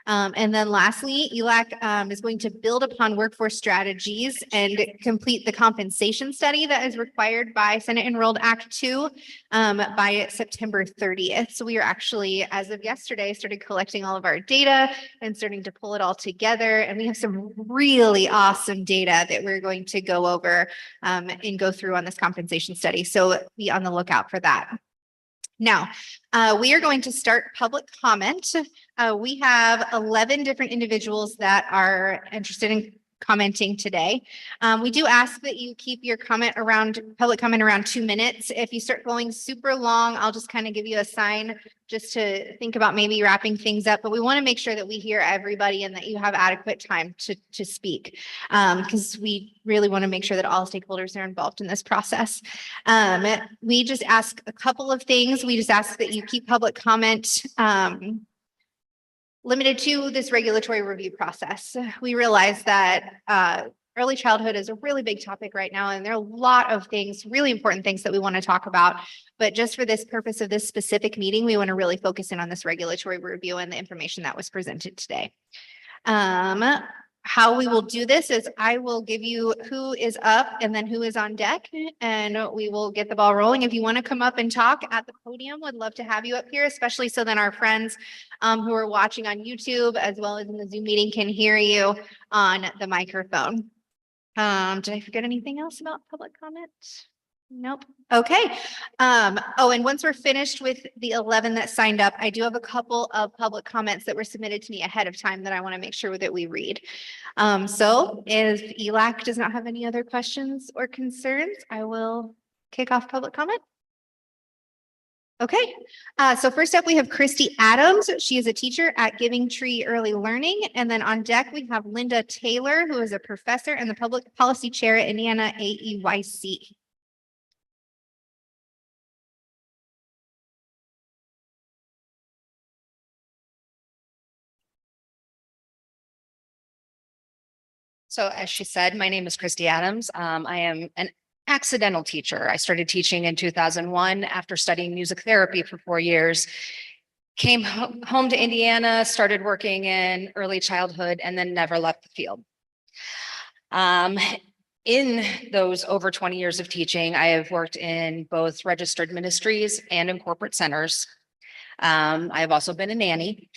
And then lastly, Elac is going to build upon workforce strategies and complete the compensation study that is required by Senate Enrolled Act 2 by September 30th. So we are actually, as of yesterday, started collecting all of our data and starting to pull it all together. And we have some really awesome data that we're going to go over and go through on this compensation study. So be on the lookout for that. Now, we are going to start public comment. We have 11 different individuals that are interested in commenting today. We do ask that you keep your public comment around 2 minutes. If you start going super long, I'll just kind of give you a sign just to think about maybe wrapping things up. But we want to make sure that we hear everybody and that you have adequate time to speak, because we really want to make sure that all stakeholders are involved in this process. We just ask a couple of things. We just ask that you keep public comment limited to this regulatory review process. We realize that early childhood is a really big topic right now, and there are a lot of things, really important things that we want to talk about. But just for this purpose of this specific meeting, we want to really focus in on this regulatory review and the information that was presented today. How we will do this is I will give you who is up and then who is on deck, and we will get the ball rolling. If you want to come up and talk at the podium, would love to have you up here, especially so then our friends who are watching on YouTube as well as in the Zoom meeting can hear you on the microphone. Did I forget anything else about public comment? Nope. Okay. Oh, and once we're finished with the 11 that signed up, I do have a couple of public comments that were submitted to me ahead of time that I want to make sure that we read. So if Elac does not have any other questions or concerns, I will kick off public comment. Okay, so first up, we have Christy Adams. She is a teacher at Giving Tree Early Learning. And then on deck, we have Linda Taylor, who is a professor and the public policy chair at Indiana AEYC. So as she said, my name is Christy Adams. I am an accidental teacher. I started teaching in 2001 after studying music therapy for 4 years. Came home to Indiana, started working in early childhood, and then never left the field. In those over 20 years of teaching, I have worked in both registered ministries and in corporate centers. I have also been a nanny.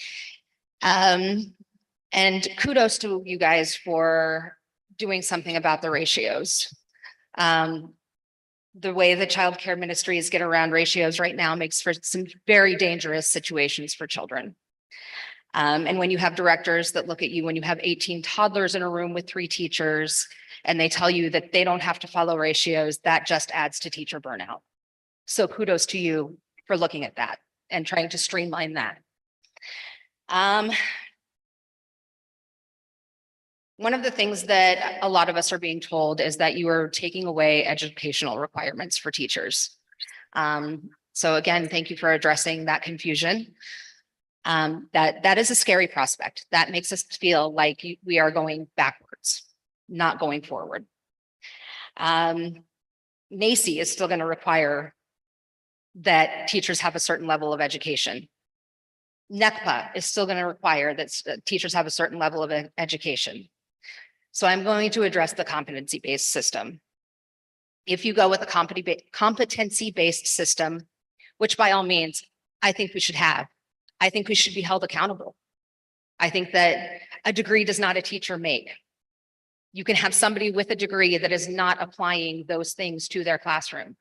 And kudos to you guys for doing something about the ratios. the way the child care ministries get around ratios right now makes for some very dangerous situations for children. And when you have directors that look at you, when you have 18 toddlers in a room with 3 teachers, and they tell you that they don't have to follow ratios, that just adds to teacher burnout. So kudos to you for looking at that and trying to streamline that. One of the things that a lot of us are being told is that you are taking away educational requirements for teachers. So again, thank you for addressing that confusion. That is a scary prospect. That makes us feel like we are going backwards, not going forward. NACE is still going to require that teachers have a certain level of education. NECPA is still going to require that teachers have a certain level of education. So I'm going to address the competency-based system. If you go with a competency-based system, which by all means, I think we should have, I think we should be held accountable. I think that a degree does not a teacher make. You can have somebody with a degree that is not applying those things to their classroom.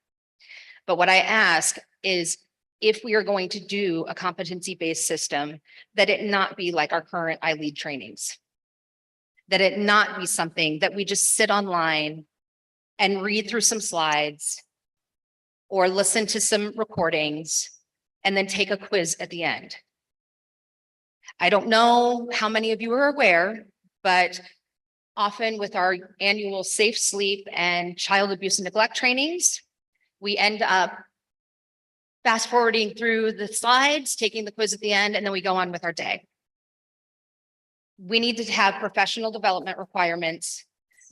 But what I ask is, if we are going to do a competency-based system, that it not be like our current iLead trainings. That it not be something that we just sit online and read through some slides or listen to some recordings and then take a quiz at the end. I don't know how many of you are aware, but often with our annual safe sleep and child abuse and neglect trainings, we end up fast forwarding through the slides, taking the quiz at the end, and then we go on with our day. We need to have professional development requirements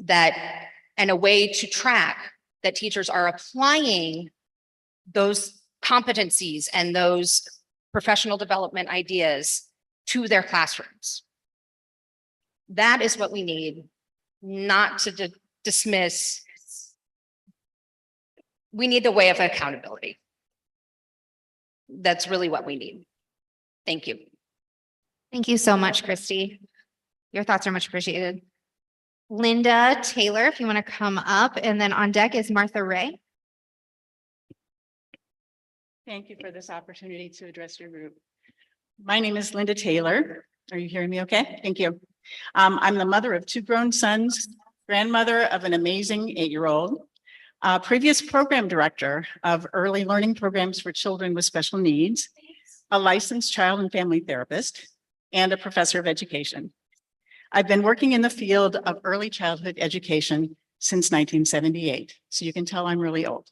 and a way to track that teachers are applying those competencies and those professional development ideas to their classrooms. That is what we need, not to dismiss. We need a way of accountability. That's really what we need. Thank you. Thank you so much, Christy. Your thoughts are much appreciated. Linda Taylor, if you want to come up, and then on deck is Martha Ray. Thank you for this opportunity to address your group. My name is Linda Taylor. Are you hearing me okay? Thank you. I'm the mother of 2 grown sons, grandmother of an amazing 8-year-old, previous program director of early learning programs for children with special needs, a licensed child and family therapist, and a professor of education. I've been working in the field of early childhood education since 1978, so you can tell I'm really old.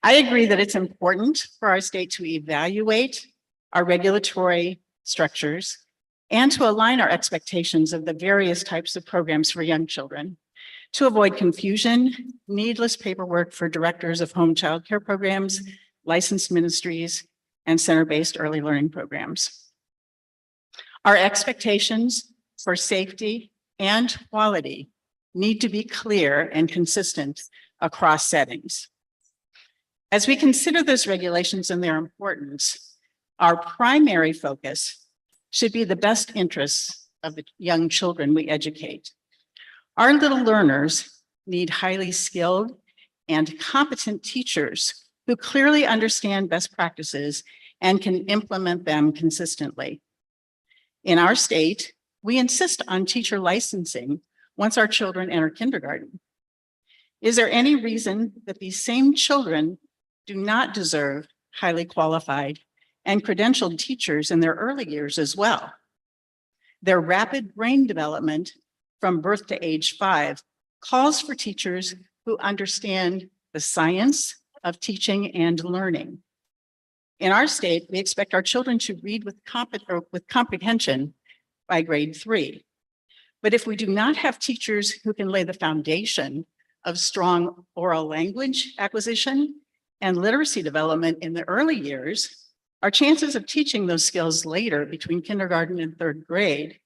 I agree that it's important for our state to evaluate our regulatory structures and to align our expectations of the various types of programs for young children to avoid confusion, needless paperwork for directors of home child care programs, licensed ministries, and center-based early learning programs. Our expectations for safety and quality need to be clear and consistent across settings. As we consider those regulations and their importance, our primary focus should be the best interests of the young children we educate. Our little learners need highly skilled and competent teachers who clearly understand best practices and can implement them consistently. In our state, we insist on teacher licensing once our children enter kindergarten. Is there any reason that these same children do not deserve highly qualified and credentialed teachers in their early years as well? Their rapid brain development from birth to age 5 calls for teachers who understand the science of teaching and learning. In our state, we expect our children to read with comprehension by grade 3. But if we do not have teachers who can lay the foundation of strong oral language acquisition and literacy development in the early years, our chances of teaching those skills later between kindergarten and 3rd grade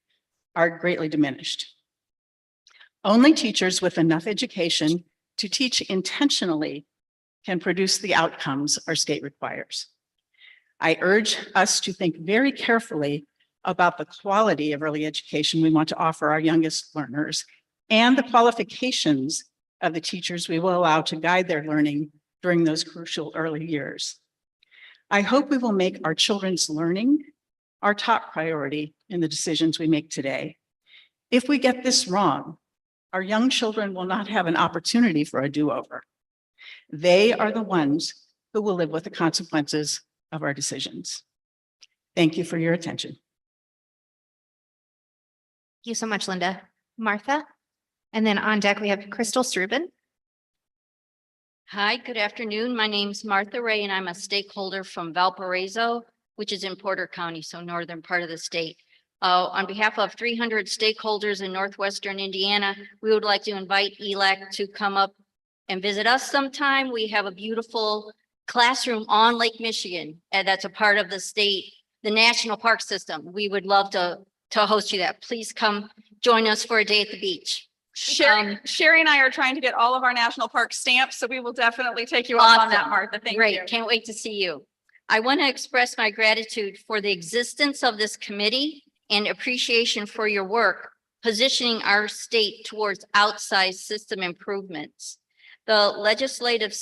are greatly diminished. Only teachers with enough education to teach intentionally can produce the outcomes our state requires. I urge us to think very carefully about the quality of early education we want to offer our youngest learners and the qualifications of the teachers we will allow to guide their learning during those crucial early years. I hope we will make our children's learning our top priority in the decisions we make today. If we get this wrong, our young children will not have an opportunity for a do-over. They are the ones who will live with the consequences of our decisions. Thank you for your attention. Thank you so much, Linda. Martha? And then on deck, we have Crystal Strubin. Hi, good afternoon. My name's Martha Ray, and I'm a stakeholder from Valparaiso, which is in Porter County, so northern part of the state. On behalf of 300 stakeholders in northwestern Indiana, we would like to invite Elac to come up and visit us sometime. We have a beautiful classroom on Lake Michigan, and that's a part of the state, the national park system. We would love to host you that. Please come join us for a day at the beach. Sherry and I are trying to get all of our national park stamps, so we will definitely take you up on that, Awesome. Martha. Thank you. Great, can't wait to see you. I want to express my gratitude for the existence of this committee and appreciation for your work positioning our state towards outsized system improvements. The legislative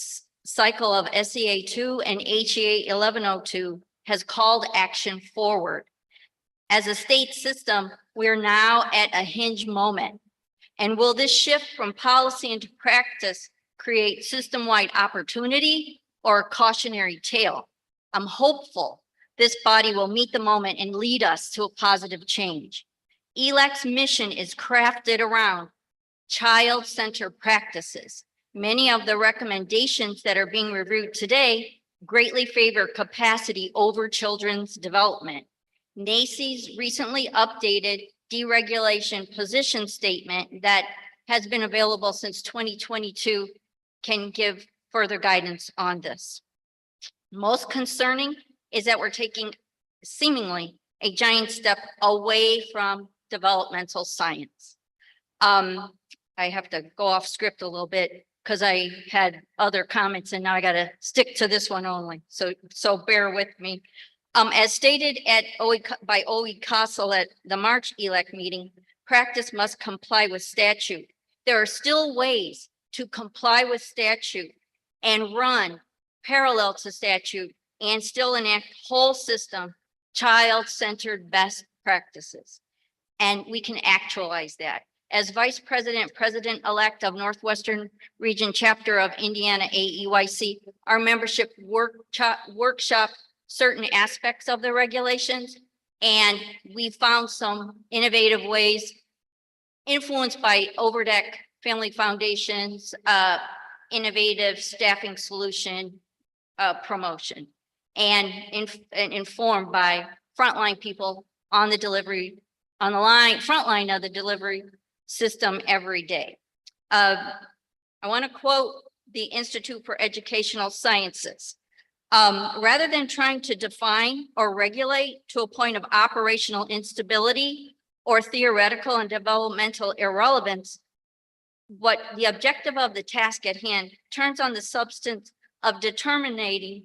cycle of SEA 2 and HEA 1102 has called action forward. As a state system, we're now at a hinge moment. And will this shift from policy into practice create system-wide opportunity or a cautionary tale? I'm hopeful this body will meet the moment and lead us to a positive change. Elac's mission is crafted around child-centered practices. Many of the recommendations that are being reviewed today greatly favor capacity over children's development. NACY's recently updated deregulation position statement that has been available since 2022 can give further guidance on this. Most concerning is that we're taking seemingly a giant step away from developmental science. I have to go off script a little bit because I had other comments and now I got to stick to this one only. So bear with me. As stated by OE Castle at the March Elac meeting, practice must comply with statute. There are still ways to comply with statute and run parallel to statute and still enact whole system child-centered best practices. And we can actualize that. As Vice President, President-elect of Northwestern Region Chapter of Indiana AEYC, our membership workshop certain aspects of the regulations, and we found some innovative ways influenced by Overdeck Family Foundation's innovative staffing solution promotion and informed by frontline people on the front line of the delivery system every day. I want to quote the Institute for Educational Sciences. Rather than trying to define or regulate to a point of operational instability or theoretical and developmental irrelevance, what the objective of the task at hand turns on the substance of determining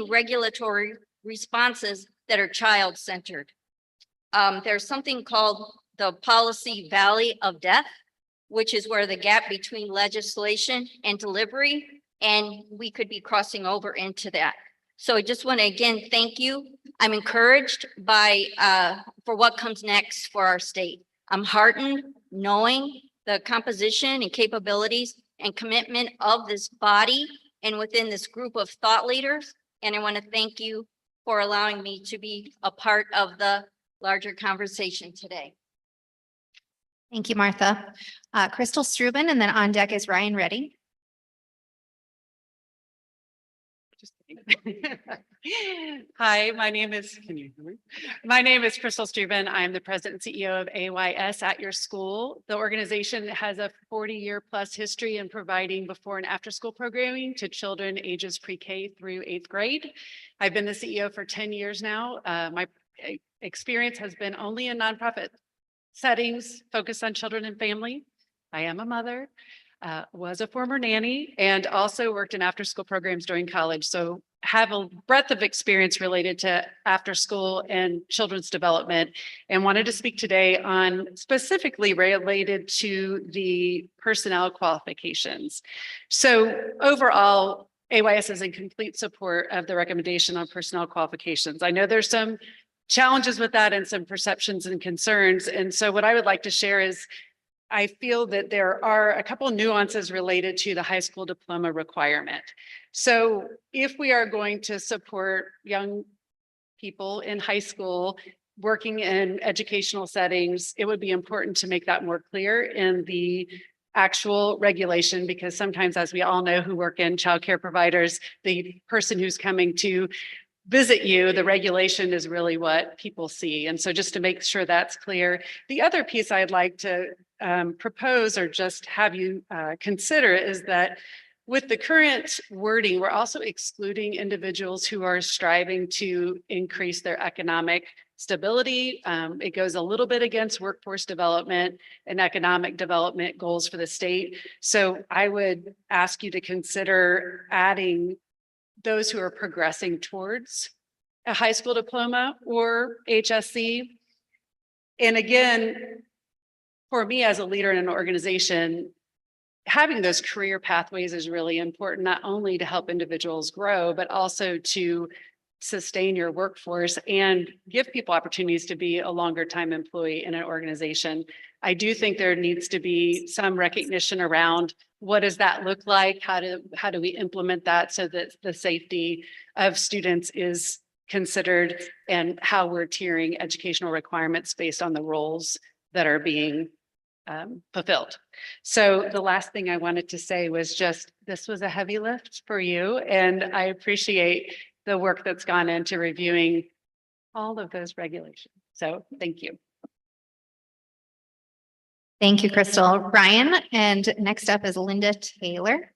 regulatory responses that are child-centered. There's something called the policy valley of death, which is where the gap between legislation and delivery, and we could be crossing over into that. So I just want to again thank you. I'm encouraged by for what comes next for our state. I'm heartened knowing the composition and capabilities and commitment of this body and within this group of thought leaders. And I want to thank you for allowing me to be a part of the larger conversation today. Thank you, Martha. Crystal Strubin, and then on deck is Ryan Reddy. Hi, my name is, can you hear me? My name is Crystal Strubin. I'm the president and CEO of AYS at your school. The organization has a 40-year plus history in providing before and after school programming to children ages pre-K through 8th grade. I've been the CEO for 10 years now. My experience has been only in nonprofit settings focused on children and family. I am a mother. Was a former nanny and also worked in after school programs during college. So have a breadth of experience related to after school and children's development, and wanted to speak today on specifically related to the personnel qualifications. So overall, AYS is in complete support of the recommendation on personnel qualifications. I know there's some challenges with that and some perceptions and concerns. And so what I would like to share is I feel that there are a couple nuances related to the high school diploma requirement. So if we are going to support young people in high school working in educational settings, it would be important to make that more clear in the actual regulation, because sometimes, as we all know who work in childcare providers, the person who's coming to visit you, the regulation is really what people see. And so just to make sure that's clear. The other piece I'd like to propose or just have you consider is that with the current wording, we're also excluding individuals who are striving to increase their economic stability. It goes a little bit against workforce development and economic development goals for the state. So I would ask you to consider adding those who are progressing towards a high school diploma or HSC. And again, for me as a leader in an organization, having those career pathways is really important, not only to help individuals grow, but also to sustain your workforce and give people opportunities to be a longer time employee in an organization. I do think there needs to be some recognition around what does that look like? How do we implement that so that the safety of students is considered, and how we're tiering educational requirements based on the roles that are being fulfilled. So the last thing I wanted to say was just, this was a heavy lift for you, and I appreciate the work that's gone into reviewing all of those regulations. So thank you. Thank you, Crystal. Ryan, and next up is Linda Taylor.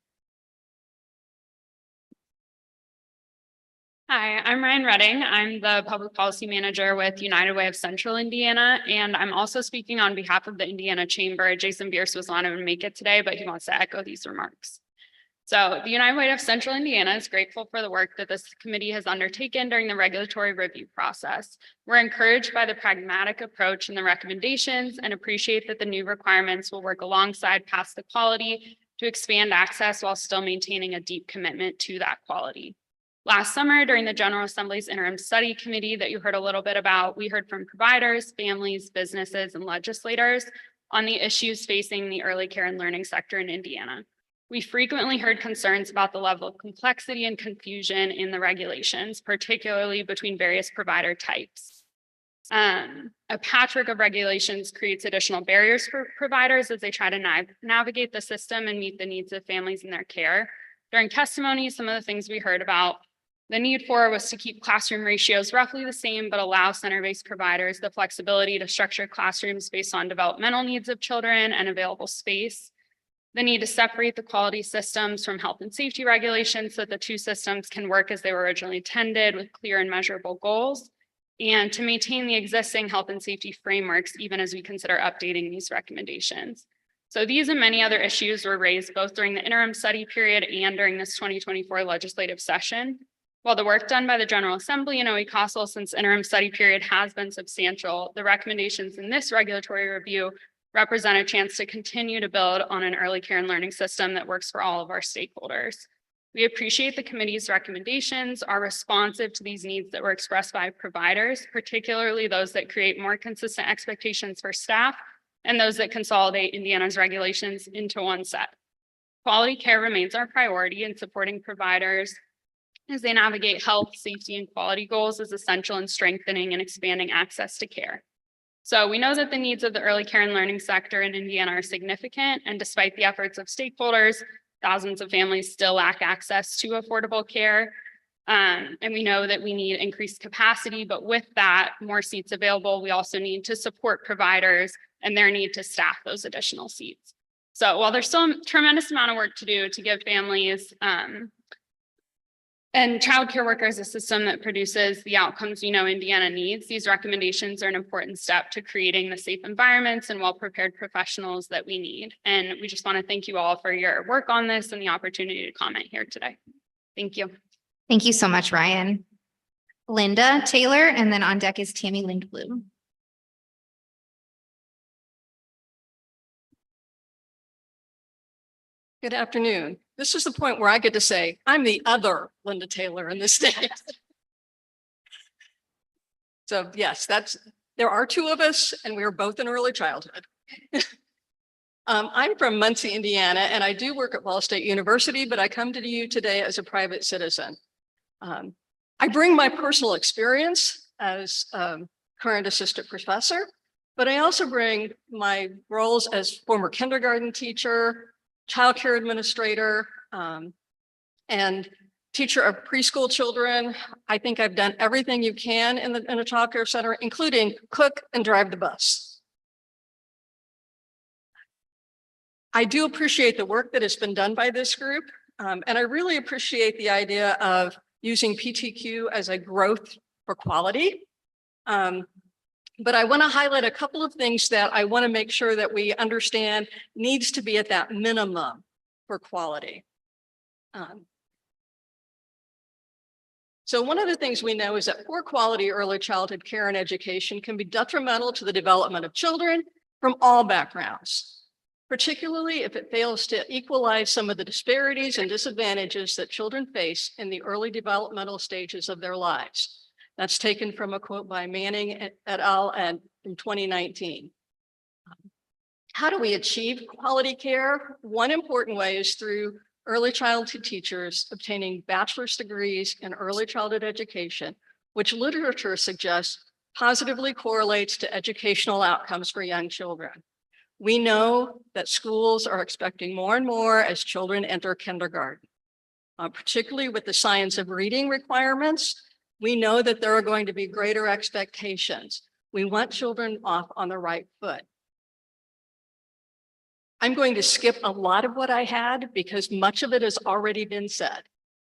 Hi, I'm Ryan Redding. I'm the Public Policy Manager with United Way of Central Indiana, and I'm also speaking on behalf of the Indiana Chamber. Jason Bierce was not able to make it today, but he wants to echo these remarks. So the United Way of Central Indiana is grateful for the work that this committee has undertaken during the regulatory review process. We're encouraged by the pragmatic approach and the recommendations, and appreciate that the new requirements will work alongside past the quality to expand access while still maintaining a deep commitment to that quality. Last summer, during the General Assembly's Interim Study Committee that you heard a little bit about, we heard from providers, families, businesses, and legislators on the issues facing the early care and learning sector in Indiana. We frequently heard concerns about the level of complexity and confusion in the regulations, particularly between various provider types. A patchwork of regulations creates additional barriers for providers as they try to navigate the system and meet the needs of families in their care. During testimony, some of the things we heard about the need for was to keep classroom ratios roughly the same, but allow center-based providers the flexibility to structure classrooms based on developmental needs of children and available space. The need to separate the quality systems from health and safety regulations so that the two systems can work as they were originally intended with clear and measurable goals, and to maintain the existing health and safety frameworks even as we consider updating these recommendations. So these and many other issues were raised both during the interim study period and during this 2024 legislative session. While the work done by the General Assembly and OE-CASL since interim study period has been substantial, the recommendations in this regulatory review represent a chance to continue to build on an early care and learning system that works for all of our stakeholders. We appreciate the committee's recommendations are responsive to these needs that were expressed by providers, particularly those that create more consistent expectations for staff and those that consolidate Indiana's regulations into one set. Quality care remains our priority, and supporting providers as they navigate health, safety, and quality goals is essential in strengthening and expanding access to care. So we know that the needs of the early care and learning sector in Indiana are significant, and despite the efforts of stakeholders, thousands of families still lack access to affordable care. And we know that we need increased capacity, but with that, more seats available, we also need to support providers and their need to staff those additional seats. So while there's still a tremendous amount of work to do to give families and childcare workers a system that produces the outcomes we know Indiana needs, these recommendations are an important step to creating the safe environments and well-prepared professionals that we need. And we just want to thank you all for your work on this and the opportunity to comment here today. Thank you. Thank you so much, Ryan. Linda Taylor, and then on deck is Tammy Lindblom. Good afternoon. This is the point where I get to say, I'm the other Linda Taylor in this state. So yes, there are two of us and we are both in early childhood. I'm from Muncie, Indiana, and I do work at Ball State University, but I come to you today as a private citizen. I bring my personal experience as current assistant professor, but I also bring my roles as former kindergarten teacher, childcare administrator, and teacher of preschool children. I think I've done everything you can in a childcare center, including cook and drive the bus. I do appreciate the work that has been done by this group, and I really appreciate the idea of using PTQ as a growth for quality. But I want to highlight a couple of things that I want to make sure that we understand needs to be at that minimum for quality. So one of the things we know is that poor quality early childhood care and education can be detrimental to the development of children from all backgrounds, particularly if it fails to equalize some of the disparities and disadvantages that children face in the early developmental stages of their lives. That's taken from a quote by Manning et al. And in 2019. How do we achieve quality care? One important way is through early childhood teachers obtaining bachelor's degrees in early childhood education, which literature suggests positively correlates to educational outcomes for young children. We know that schools are expecting more and more as children enter kindergarten, particularly with the science of reading requirements. We know that there are going to be greater expectations. We want children off on the right foot. I'm going to skip a lot of what I had because much of it has already been said.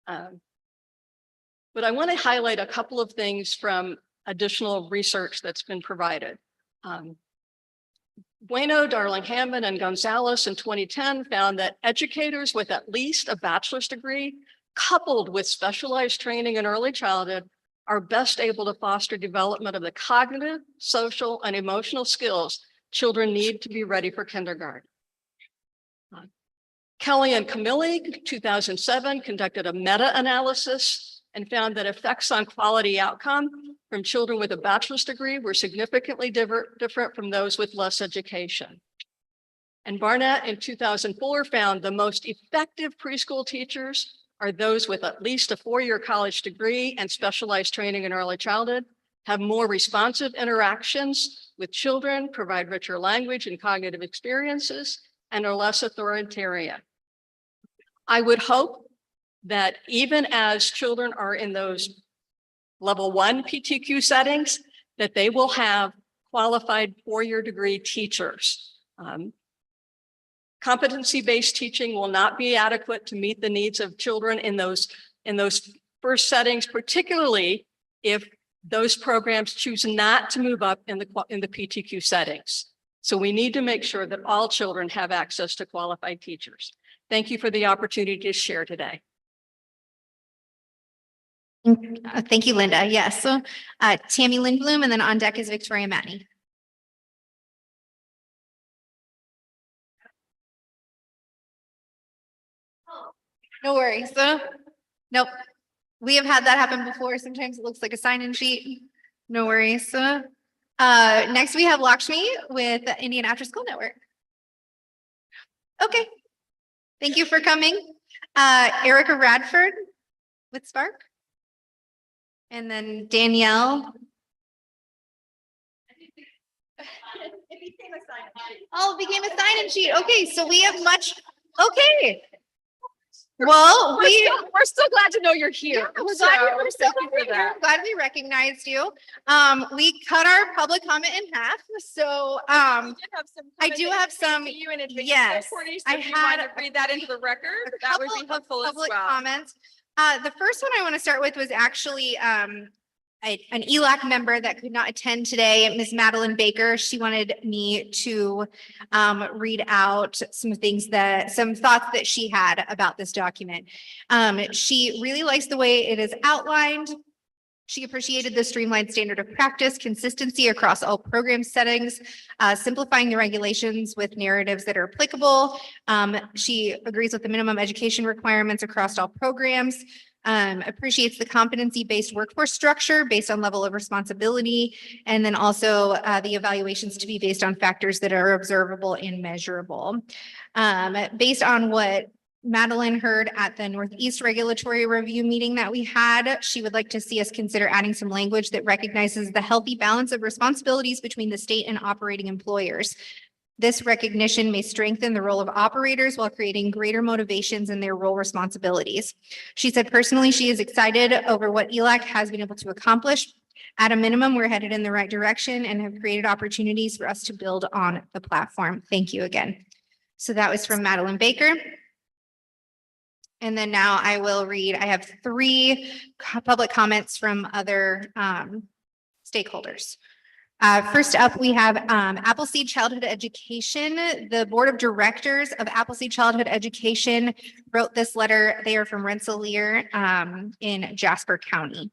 But I want to highlight a couple of things from additional research that's been provided. Bueno, Darling-Hammond, and Gonzalez in 2010 found that educators with at least a bachelor's degree, coupled with specialized training in early childhood, are best able to foster development of the cognitive, social, and emotional skills children need to be ready for kindergarten. Kelly and Camilli, 2007, conducted a meta-analysis and found that effects on quality outcome from children with a bachelor's degree were significantly different from those with less education. And Barnett in 2004 found the most effective preschool teachers are those with at least a 4-year college degree and specialized training in early childhood, have more responsive interactions with children, provide richer language and cognitive experiences, and are less authoritarian. I would hope that even as children are in those level 1 PTQ settings, that they will have qualified 4-year degree teachers. Competency-based teaching will not be adequate to meet the needs of children in those first settings, particularly if those programs choose not to move up in the PTQ settings. So we need to make sure that all children have access to qualified teachers. Thank you for the opportunity to share today. Thank you, Linda. Yes, so Tammy Lindblom, and then on deck is Victoria Matney. No worries. Nope. We have had that happen before. Sometimes it looks like a sign-in sheet. No worries. Next we have Lakshmi with the Indian After School Network. Okay. Thank you for coming. Erica Radford with Spark. And then Danielle. Oh, it became a sign-in sheet. Okay, so we have much. Okay. Well, we're still glad to know you're here. Yeah, we're glad we recognized you. We cut our public comment in half. So I do have some. Yes, I had to read that into the record. That would be helpful as well. Comments. The first one I want to start with was actually an ELAC member that could not attend today, Ms. Madeline Baker. She wanted me to read out some thoughts that she had about this document. She really likes the way it is outlined. She appreciated the streamlined standard of practice, consistency across all program settings, simplifying the regulations with narratives that are applicable. She agrees with the minimum education requirements across all programs, appreciates the competency-based workforce structure based on level of responsibility, and then also the evaluations to be based on factors that are observable and measurable. Based on what Madeline heard at the Northeast Regulatory Review meeting that we had, she would like to see us consider adding some language that recognizes the healthy balance of responsibilities between the state and operating employers. This recognition may strengthen the role of operators while creating greater motivations in their role responsibilities. She said personally, she is excited over what ELAC has been able to accomplish. At a minimum, we're headed in the right direction and have created opportunities for us to build on the platform. Thank you again. So that was from Madeline Baker. And then now I will read, I have 3 public comments from other stakeholders. First up, we have Appleseed Childhood Education. The Board of Directors of Appleseed Childhood Education wrote this letter. They are from Rensselaer in Jasper County.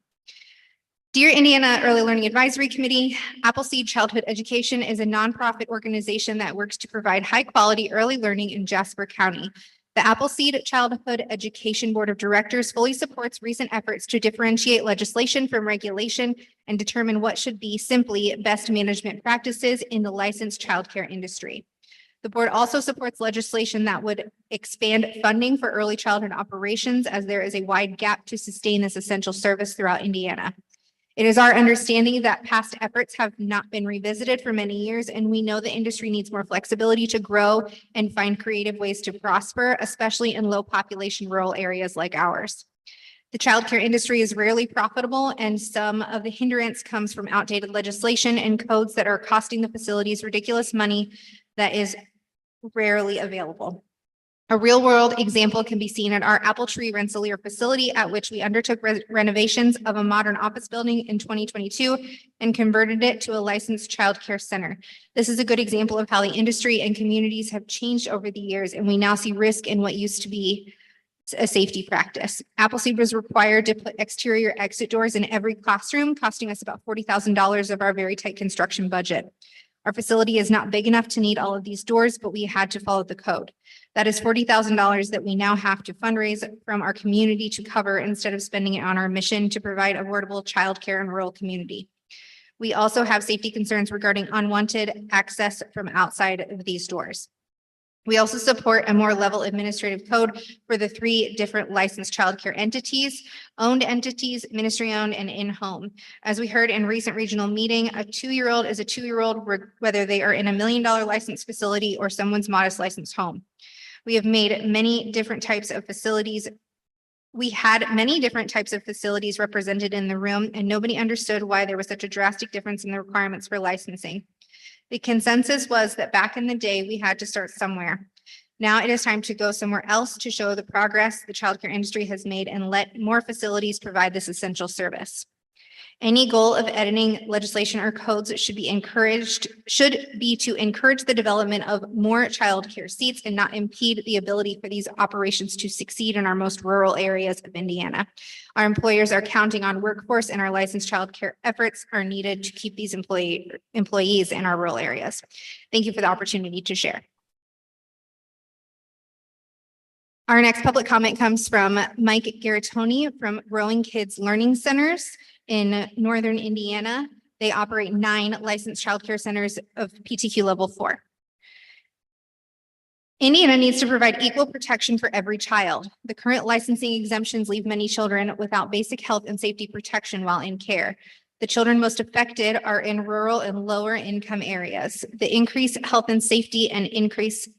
Dear Indiana Early Learning Advisory Committee, Appleseed Childhood Education is a nonprofit organization that works to provide high quality early learning in Jasper County. The Appleseed Childhood Education Board of Directors fully supports recent efforts to differentiate legislation from regulation and determine what should be simply best management practices in the licensed childcare industry. The board also supports legislation that would expand funding for early childhood operations, as there is a wide gap to sustain this essential service throughout Indiana. It is our understanding that past efforts have not been revisited for many years, and we know the industry needs more flexibility to grow and find creative ways to prosper, especially in low population rural areas like ours. The childcare industry is rarely profitable, and some of the hindrance comes from outdated legislation and codes that are costing the facilities ridiculous money that is rarely available. A real-world example can be seen at our Apple Tree Rensselaer facility, at which we undertook renovations of a modern office building in 2022 and converted it to a licensed child care center. This is a good example of how the industry and communities have changed over the years, and we now see risk in what used to be a safety practice. Appleseed was required to put exterior exit doors in every classroom, costing us about $40,000 of our very tight construction budget. Our facility is not big enough to need all of these doors, but we had to follow the code. That is $40,000 that we now have to fundraise from our community to cover instead of spending it on our mission to provide affordable childcare in rural community. We also have safety concerns regarding unwanted access from outside of these doors. We also support a more level administrative code for the 3 different licensed childcare entities, owned entities, ministry owned, and in-home. As we heard in recent regional meeting, a 2-year-old is a 2-year-old, whether they are in a $1 million licensed facility or someone's modest licensed home. We have made many different types of facilities. We had many different types of facilities represented in the room, and nobody understood why there was such a drastic difference in the requirements for licensing. The consensus was that back in the day, we had to start somewhere. Now it is time to go somewhere else to show the progress the childcare industry has made and let more facilities provide this essential service. Any goal of editing legislation or codes should be to encourage the development of more childcare seats and not impede the ability for these operations to succeed in our most rural areas of Indiana. Our employers are counting on workforce, and our licensed childcare efforts are needed to keep these employees in our rural areas. Thank you for the opportunity to share. Our next public comment comes from Mike Garatoni from Growing Kids Learning Centers in Northern Indiana. They operate 9 licensed childcare centers of PTQ level 4. Indiana needs to provide equal protection for every child. The current licensing exemptions leave many children without basic health and safety protection while in care. The children most affected are in rural and lower income areas. The increased health and safety and increase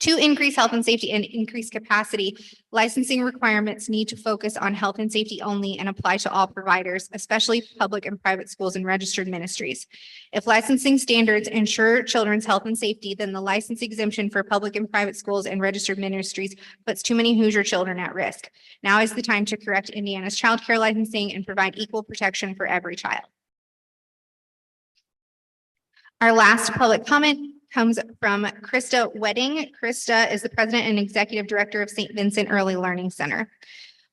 To increase health and safety and increase capacity, licensing requirements need to focus on health and safety only and apply to all providers, especially public and private schools and registered ministries. If licensing standards ensure children's health and safety, then the license exemption for public and private schools and registered ministries puts too many Hoosier children at risk. Now is the time to correct Indiana's child care licensing and provide equal protection for every child. Our last public comment comes from Krista Wedding. Krista is the president and executive director of St. Vincent Early Learning Center.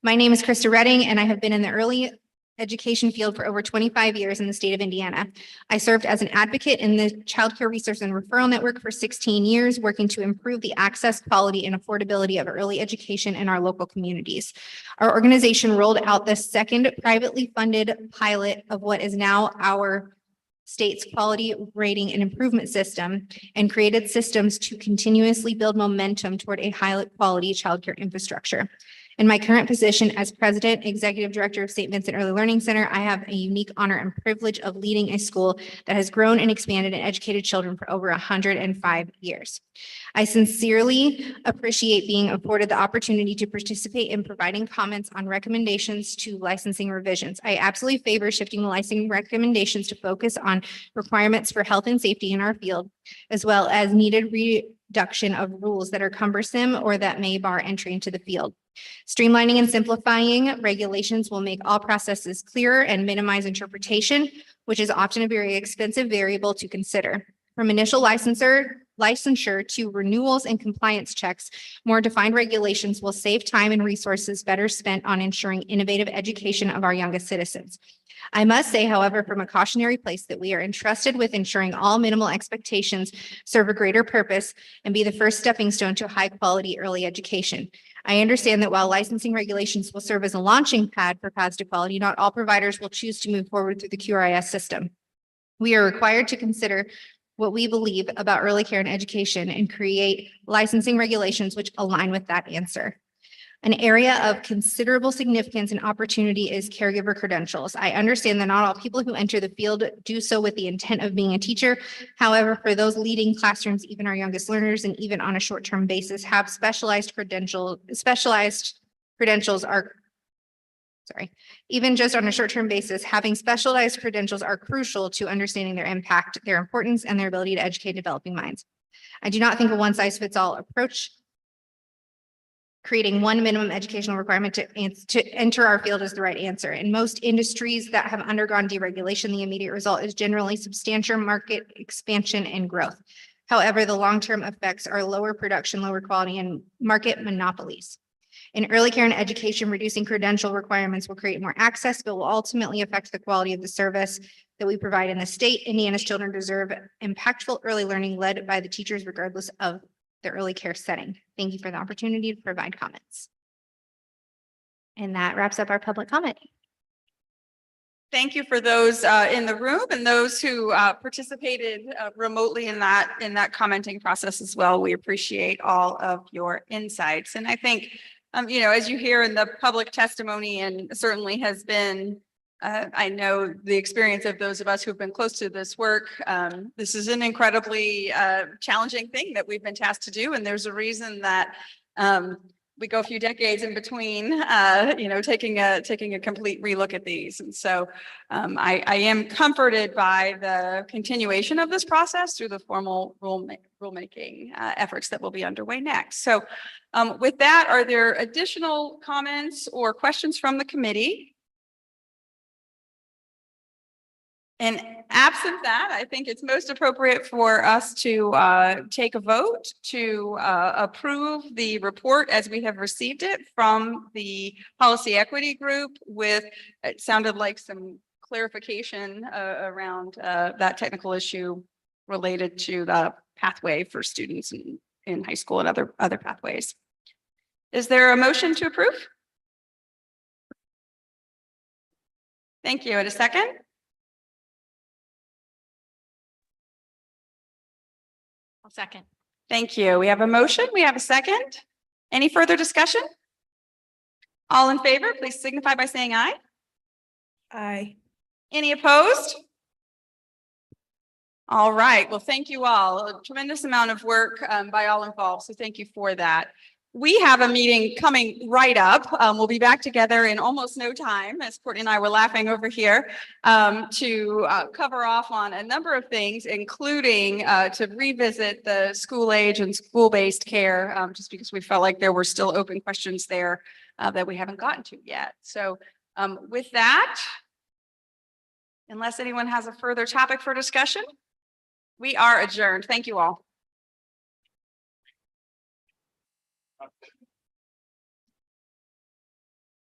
My name is Krista Redding, and I have been in the early education field for over 25 years in the state of Indiana. I served as an advocate in the Child Care Resource and Referral Network for 16 years, working to improve the access, quality, and affordability of early education in our local communities. Our organization rolled out the second privately funded pilot of what is now our state's quality rating and improvement system, and created systems to continuously build momentum toward a high quality childcare infrastructure. In my current position as president, executive director of St. Vincent Early Learning Center, I have a unique honor and privilege of leading a school that has grown and expanded and educated children for over 105 years. I sincerely appreciate being afforded the opportunity to participate in providing comments on recommendations to licensing revisions. I absolutely favor shifting the licensing recommendations to focus on requirements for health and safety in our field, as well as needed reduction of rules that are cumbersome or that may bar entry into the field. Streamlining and simplifying regulations will make all processes clearer and minimize interpretation, which is often a very expensive variable to consider. From initial licensure to renewals and compliance checks, more defined regulations will save time and resources better spent on ensuring innovative education of our youngest citizens. I must say, however, from a cautionary place that we are entrusted with ensuring all minimal expectations serve a greater purpose and be the first stepping stone to high quality early education. I understand that while licensing regulations will serve as a launching pad for paths to quality, not all providers will choose to move forward through the QRIS system. We are required to consider what we believe about early care and education and create licensing regulations which align with that answer. An area of considerable significance and opportunity is caregiver credentials. I understand that not all people who enter the field do so with the intent of being a teacher. However, for those leading classrooms, even our youngest learners, and even on a short-term basis, have even just on a short-term basis, having specialized credentials are crucial to understanding their impact, their importance, and their ability to educate developing minds. I do not think a one-size-fits-all approach creating one minimum educational requirement to enter our field is the right answer. In most industries that have undergone deregulation, the immediate result is generally substantial market expansion and growth. However, the long-term effects are lower production, lower quality, and market monopolies. In early care and education, reducing credential requirements will create more access, but will ultimately affect the quality of the service that we provide in the state. Indiana's children deserve impactful early learning led by the teachers, regardless of the early care setting. Thank you for the opportunity to provide comments. And that wraps up our public comment. Thank you for those in the room and those who participated remotely in that commenting process as well. We appreciate all of your insights. And I think, as you hear in the public testimony, and certainly has been, I know the experience of those of us who've been close to this work. This is an incredibly challenging thing that we've been tasked to do. And there's a reason that we go a few decades in between, taking a complete relook at these. And so I am comforted by the continuation of this process through the formal rulemaking efforts that will be underway next. So with that, are there additional comments or questions from the committee? And absent that, I think it's most appropriate for us to take a vote to approve the report as we have received it from the Policy Equity Group with, it sounded like some clarification around that technical issue related to the pathway for students in high school and other pathways. Is there a motion to approve? Thank you. And a second? I'll second. Thank you. We have a motion. We have a second. Any further discussion? All in favor, please signify by saying aye. Aye. Any opposed? All right. Well, thank you all. A tremendous amount of work by all involved. So thank you for that. We have a meeting coming right up. We'll be back together in almost no time, as Courtney and I were laughing over here, to cover off on a number of things, including to revisit the school age and school-based care, just because we felt like there were still open questions there that we haven't gotten to yet. So with that, unless anyone has a further topic for discussion, we are adjourned. Thank you all.